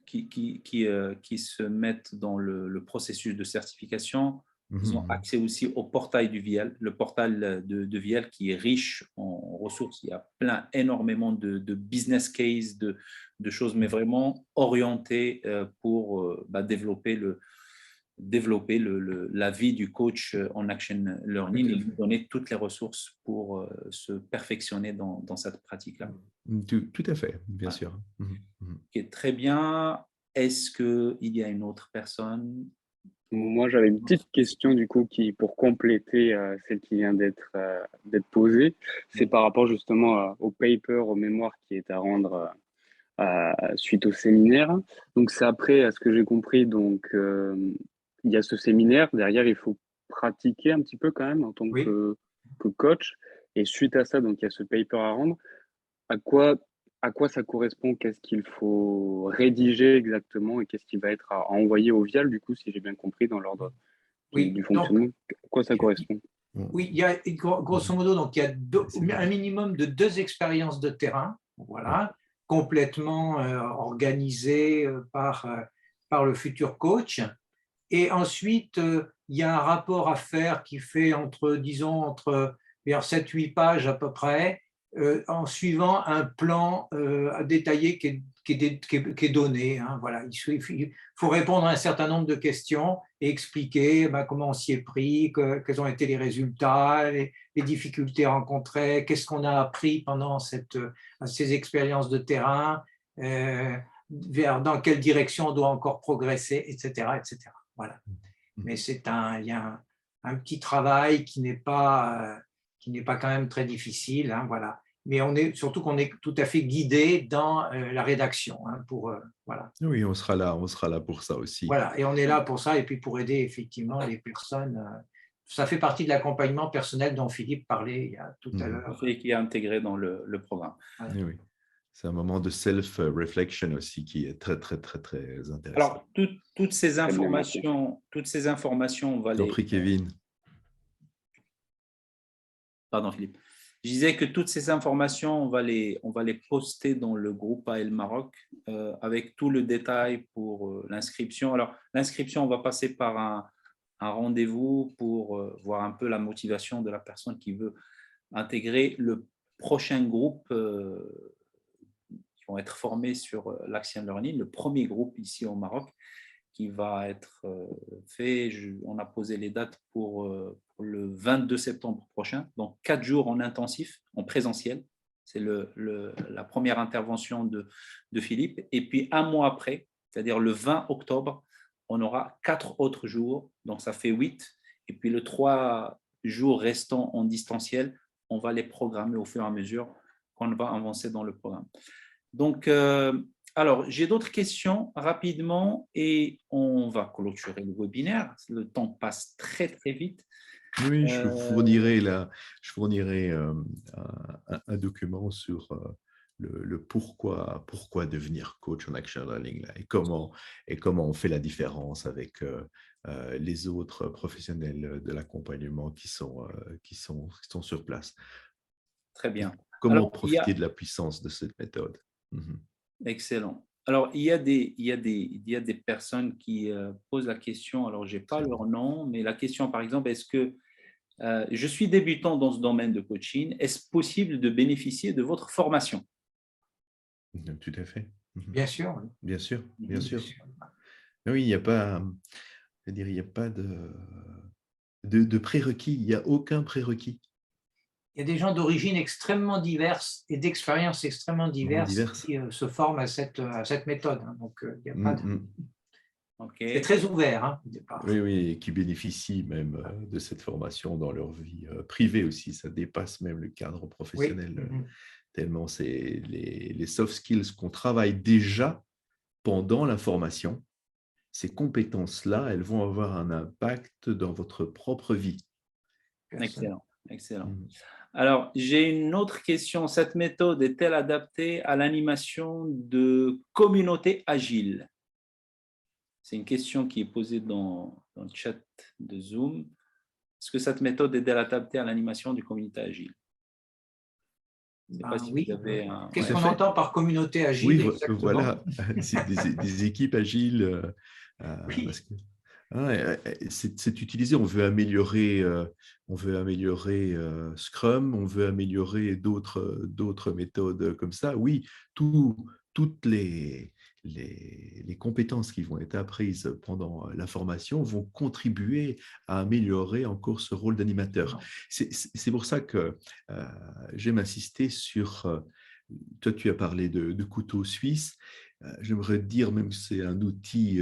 qui se mettent dans le processus de certification, ils ont accès aussi au portail du VIAL, le portail de VIAL qui est riche en ressources. Il y a énormément de business case, de choses, mais vraiment orientées pour développer la vie du coach en action learning et lui donner toutes les ressources pour se perfectionner dans cette pratique-là. Tout à fait, bien sûr. Okay, très bien. Est-ce qu'il y a une autre personne? Moi, j'avais une petite question du coup pour compléter celle qui vient d'être posée. C'est par rapport justement au paper, au mémoire qui est à rendre suite au séminaire. Donc c'est après, à ce que j'ai compris, donc il y a ce séminaire. Derrière, il faut pratiquer un petit peu quand même en tant que coach. Et suite à ça, donc il y a ce paper à rendre. À quoi ça correspond? Qu'est-ce qu'il faut rédiger exactement et qu'est-ce qui va être à envoyer au VIAL, du coup, si j'ai bien compris, dans l'ordre du fonctionnement? À quoi ça correspond? Oui, il y a grosso modo, donc il y a un minimum de 2 expériences de terrain, voilà, complètement organisées par le futur coach. Et ensuite, il y a un rapport à faire qui fait entre 7-8 pages à peu près, en suivant un plan détaillé qui est donné. Hein, voilà. Il faut répondre à un certain nombre de questions et expliquer comment on s'y est pris, quels ont été les résultats, les difficultés rencontrées, qu'est-ce qu'on a appris pendant ces expériences de terrain, dans quelle direction on doit encore progresser, etc. etc. Voilà. Mais il y a un petit travail qui n'est pas quand même très difficile. Hein, voilà. Mais surtout qu'on est tout à fait guidé dans la rédaction. Hein, voilà. Oui, on sera là pour ça aussi. Voilà, et on est là pour ça, et puis pour aider effectivement les personnes. Ça fait partie de l'accompagnement personnel dont Philippe parlait il y a tout à l'heure. Et qui est intégré dans le programme. Voilà. Oui. C'est un moment de self-reflection aussi qui est très, très, très, très intéressant. Alors, toutes ces informations, on va les… Compris, Kevin. Pardon, Philippe. Je disais que toutes ces informations, on va les poster dans le groupe AL Maroc avec tout le détail pour l'inscription. Alors, l'inscription, on va passer par un rendez-vous pour voir un peu la motivation de la personne qui veut intégrer le prochain groupe qui vont être formés sur l'Action Learning, le premier groupe ici au Maroc, qui va être fait. On a posé les dates pour le 22 septembre prochain, donc 4 jours en intensif, en présentiel. C'est la première intervention de Philippe. Et puis, un mois après, c'est-à-dire le 20 octobre, on aura 4 autres jours, donc ça fait 8. Et puis, les 3 jours restants en distanciel, on va les programmer au fur et à mesure qu'on va avancer dans le programme. Donc, alors, j'ai d'autres questions rapidement et on va clôturer le webinaire. Le temps passe très, très vite. Oui, je fournirai un document sur le pourquoi devenir coach en action learning là, et comment on fait la différence avec les autres professionnels de l'accompagnement qui sont sur place. Très bien. Comment Alors, profiter de la puissance de cette méthode. Excellent. Alors, il y a des personnes qui posent la question, alors je n'ai pas leur nom, mais la question par exemple, est-ce que je suis débutant dans ce domaine de coaching, est-ce possible de bénéficier de votre formation? Tout à fait. Bien sûr. Bien sûr, bien sûr. Oui, il n'y a pas, il n'y a pas de prérequis, il n'y a aucun prérequis. Il y a des gens d'origine extrêmement diverses et d'expériences extrêmement diverses qui se forment à cette méthode. Donc, il n'y a pas de... C'est très ouvert au départ. Oui, oui, et qui bénéficient même de cette formation dans leur vie privée aussi. Ça dépasse même le cadre professionnel. Oui. Tellement c'est les soft skills qu'on travaille déjà pendant la formation. Ces compétences-là, elles vont avoir un impact dans votre propre vie. Excellent, excellent. Alors, j'ai une autre question. Cette méthode est-elle adaptée à l'animation de communautés agiles? C'est une question qui est posée dans le chat de Zoom. Est-ce que cette méthode est-elle adaptée à l'animation du communauté agile? Oui. Qu'est-ce qu'on entend par communauté agile? Oui, voilà, c'est des équipes agiles. Oui. C'est utilisé, on veut améliorer Scrum, on veut améliorer d'autres méthodes comme ça. Oui, toutes les compétences qui vont être apprises pendant la formation vont contribuer à améliorer encore ce rôle d'animateur. C'est pour ça que j'aime insister sur, toi tu as parlé de couteau suisse, j'aimerais dire même que c'est un outil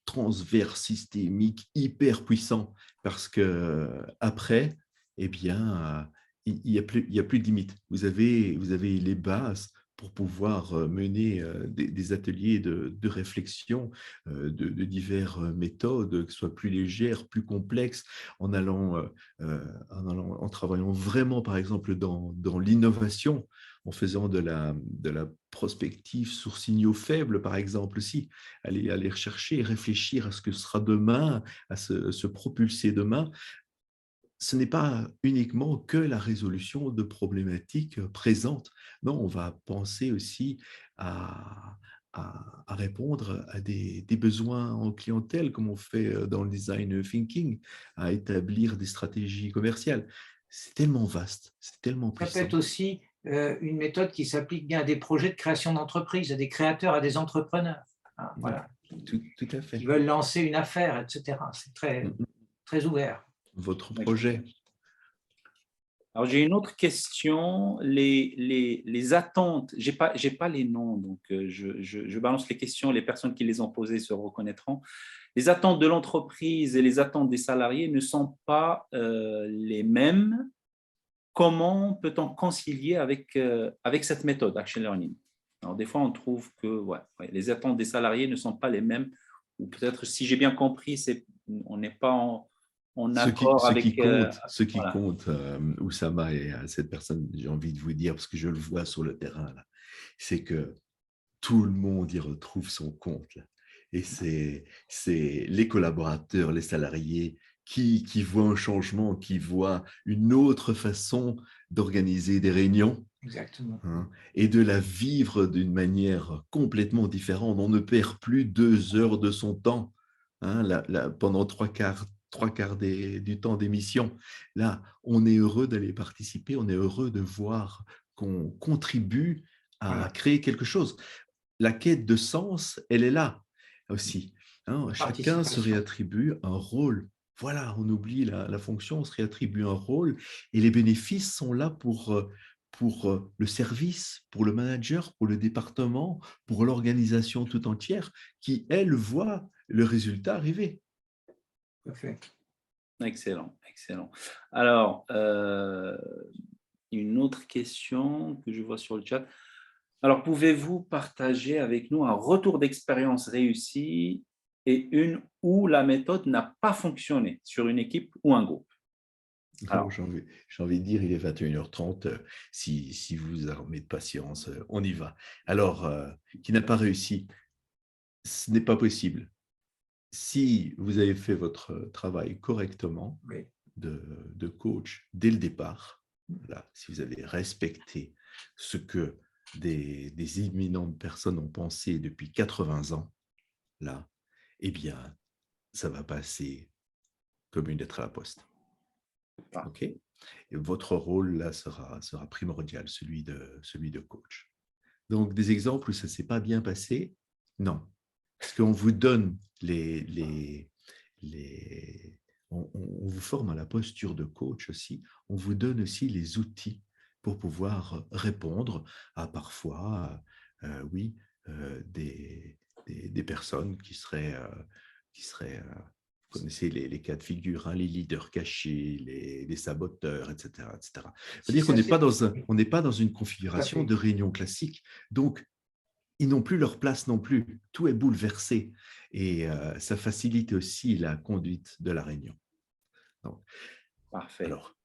transverse, systémique, hyper puissant, parce que après, eh bien, il n'y a plus de limite. Vous avez les bases pour pouvoir mener des ateliers de réflexion de diverses méthodes, que ce soit plus légères, plus complexes, en travaillant vraiment, par exemple, dans l'innovation, en faisant de la prospective sur signaux faibles, par exemple, aussi. Aller rechercher et réfléchir à ce que sera demain, à se propulser demain. Ce n'est pas uniquement que la résolution de problématiques présentes. Non, on va penser aussi à répondre à des besoins en clientèle, comme on fait dans le design thinking, à établir des stratégies commerciales. C'est tellement vaste, c'est tellement puissant. Ça peut être aussi une méthode qui s'applique bien à des projets de création d'entreprise, à des créateurs, à des entrepreneurs. Voilà. Tout à fait. Qui veulent lancer une affaire, etc. C'est très ouvert. Votre projet. Alors, j'ai une autre question. Les attentes, je n'ai pas les noms, donc je balance les questions. Les personnes qui les ont posées se reconnaîtront. Les attentes de l'entreprise et les attentes des salariés ne sont pas les mêmes. Comment peut-on concilier avec cette méthode Action Learning? Alors, des fois, on trouve que les attentes des salariés ne sont pas les mêmes. Ou peut-être, si j'ai bien compris, on n'est pas en accord avec… Ce qui compte, Oussama et cette personne, j'ai envie de vous dire, parce que je le vois sur le terrain, c'est que tout le monde y retrouve son compte. Là. Et c'est les collaborateurs, les salariés qui voient un changement, qui voient une autre façon d'organiser des réunions. Exactement. Et de la vivre d'une manière complètement différente. On ne perd plus 2 heures de son temps pendant 3/4 du temps d'émission. Là, on est heureux d'aller participer, on est heureux de voir qu'on contribue à créer quelque chose. La quête de sens, elle est là. aussi. Hein, chacun se participation. réattribue un rôle. Voilà, on oublie la fonction, on se réattribue un rôle et les bénéfices sont là pour le service, pour le manager, pour le département, pour l'organisation tout entière qui, elle, voit le résultat arriver. Tout à fait. Excellent, excellent. Alors, une autre question que je vois sur le chat. Alors, pouvez-vous partager avec nous un retour d'expérience réussi et une où la méthode n'a pas fonctionné sur une équipe ou un groupe? Alors, J'ai envie de dire, il est 21h30, si vous armez de patience, on y va. Alors, qui n'a pas réussi? Ce n'est pas possible. Si vous avez fait votre travail correctement Oui. de coach dès le départ, là, si vous avez respecté ce que des éminentes personnes ont pensé depuis 80 ans, là, eh bien, ça va passer comme une lettre à la poste. OK? Et votre rôle, là, sera primordial, celui de coach. Donc, des exemples où ça ne s'est pas bien passé? Non. Parce qu'on vous donne on vous forme à la posture de coach aussi, on vous donne aussi les outils pour pouvoir répondre à parfois, oui, des personnes qui seraient, vous connaissez les cas de figure, hein, les leaders cachés, les saboteurs, etc. etc. C'est-à-dire qu'on n'est pas dans une configuration de réunion classique. Donc, ils n'ont plus leur place non plus. Tout est bouleversé et ça facilite aussi la conduite de la réunion. Donc, parfait. alors,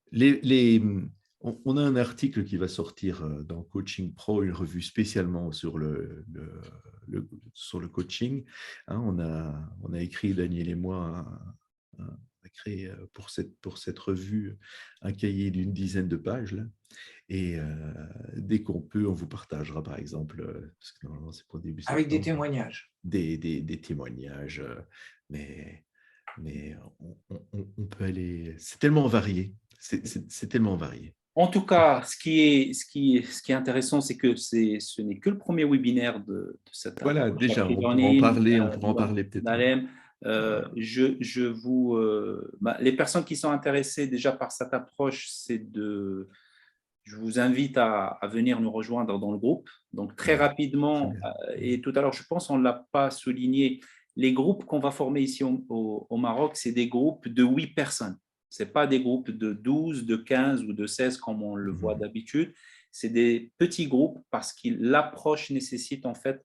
on a un article qui va sortir dans Coaching Pro, une revue spécialement sur le coaching. Hein, on a écrit, Daniel et moi, on a créé pour cette revue un cahier d'une dizaine de pages. Là. Et dès qu'on peut, on vous partagera, par exemple, parce que normalement, c'est pour début septembre, Avec des témoignages. Des témoignages, mais on peut aller… C'est tellement varié. C'est tellement varié. En tout cas, ce qui est intéressant, c'est que ce n'est que le premier webinaire de cette Voilà, approche déjà, on pourra en parler peut-être. d'ALM. Les personnes qui sont intéressées déjà par cette approche, je vous invite à venir nous rejoindre dans le groupe. Donc, très rapidement, et tout à l'heure, je pense qu'on ne l'a pas souligné, les groupes qu'on va former ici au Maroc, c'est des groupes de 8 personnes. Ce n'est pas des groupes de 12, de 15 ou de 16 comme on le voit d'habitude. C'est des petits groupes parce que l'approche nécessite en fait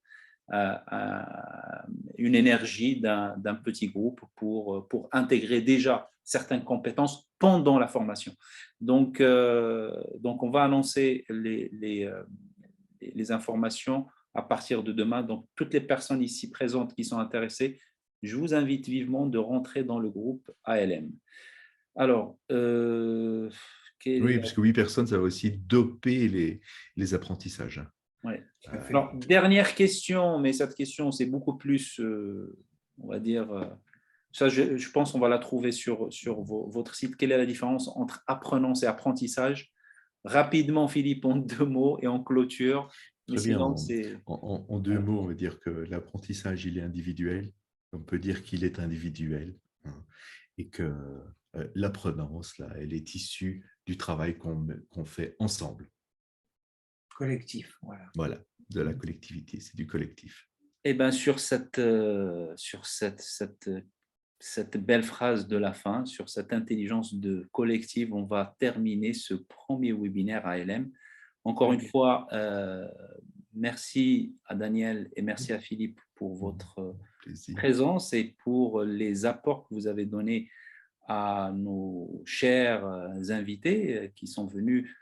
une énergie d'un petit groupe pour intégrer déjà certaines compétences pendant la formation. Donc on va annoncer les informations à partir de demain. Donc, toutes les personnes ici présentes qui sont intéressées, je vous invite vivement de rentrer dans le groupe ALM. Alors, oui, parce que 8 personnes, ça va aussi doper les apprentissages. Ouais. Alors, dernière question, mais cette question, c'est beaucoup plus, on va dire, ça, je pense qu'on va la trouver sur votre site. Quelle est la différence entre apprenance et apprentissage? Rapidement, Philippe, en 2 mots et en clôture. Très bien. En 2 mots, on va dire que l'apprentissage, il est individuel. On peut dire qu'il est individuel, hein, et que l'apprenance, là, elle est issue du travail qu'on fait ensemble. Collectif, voilà. Voilà, de la collectivité, c'est du collectif. Et bien, sur cette belle phrase de la fin, sur cette intelligence collective, on va terminer ce premier webinaire ALM. Encore une fois, merci à Daniel et merci à Philippe pour votre présence et pour les apports que vous avez donnés à nos chers invités qui sont venus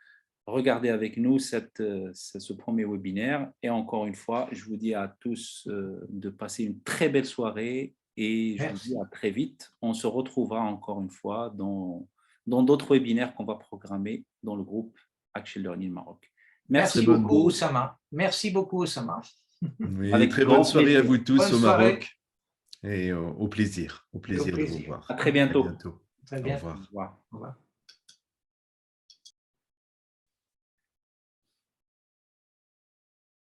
regarder avec nous ce premier webinaire. Et encore une fois, je vous dis à tous de passer une très belle soirée et je vous dis à très vite. On se retrouvera encore une fois dans d'autres webinaires qu'on va programmer dans le groupe Action Learning Maroc. Merci beaucoup, Oussama. Merci beaucoup, Oussama. Oui, avec très bonne soirée à vous tous au Maroc et au plaisir. Au plaisir de vous voir. À très bientôt. Très bien. Au revoir. Au revoir.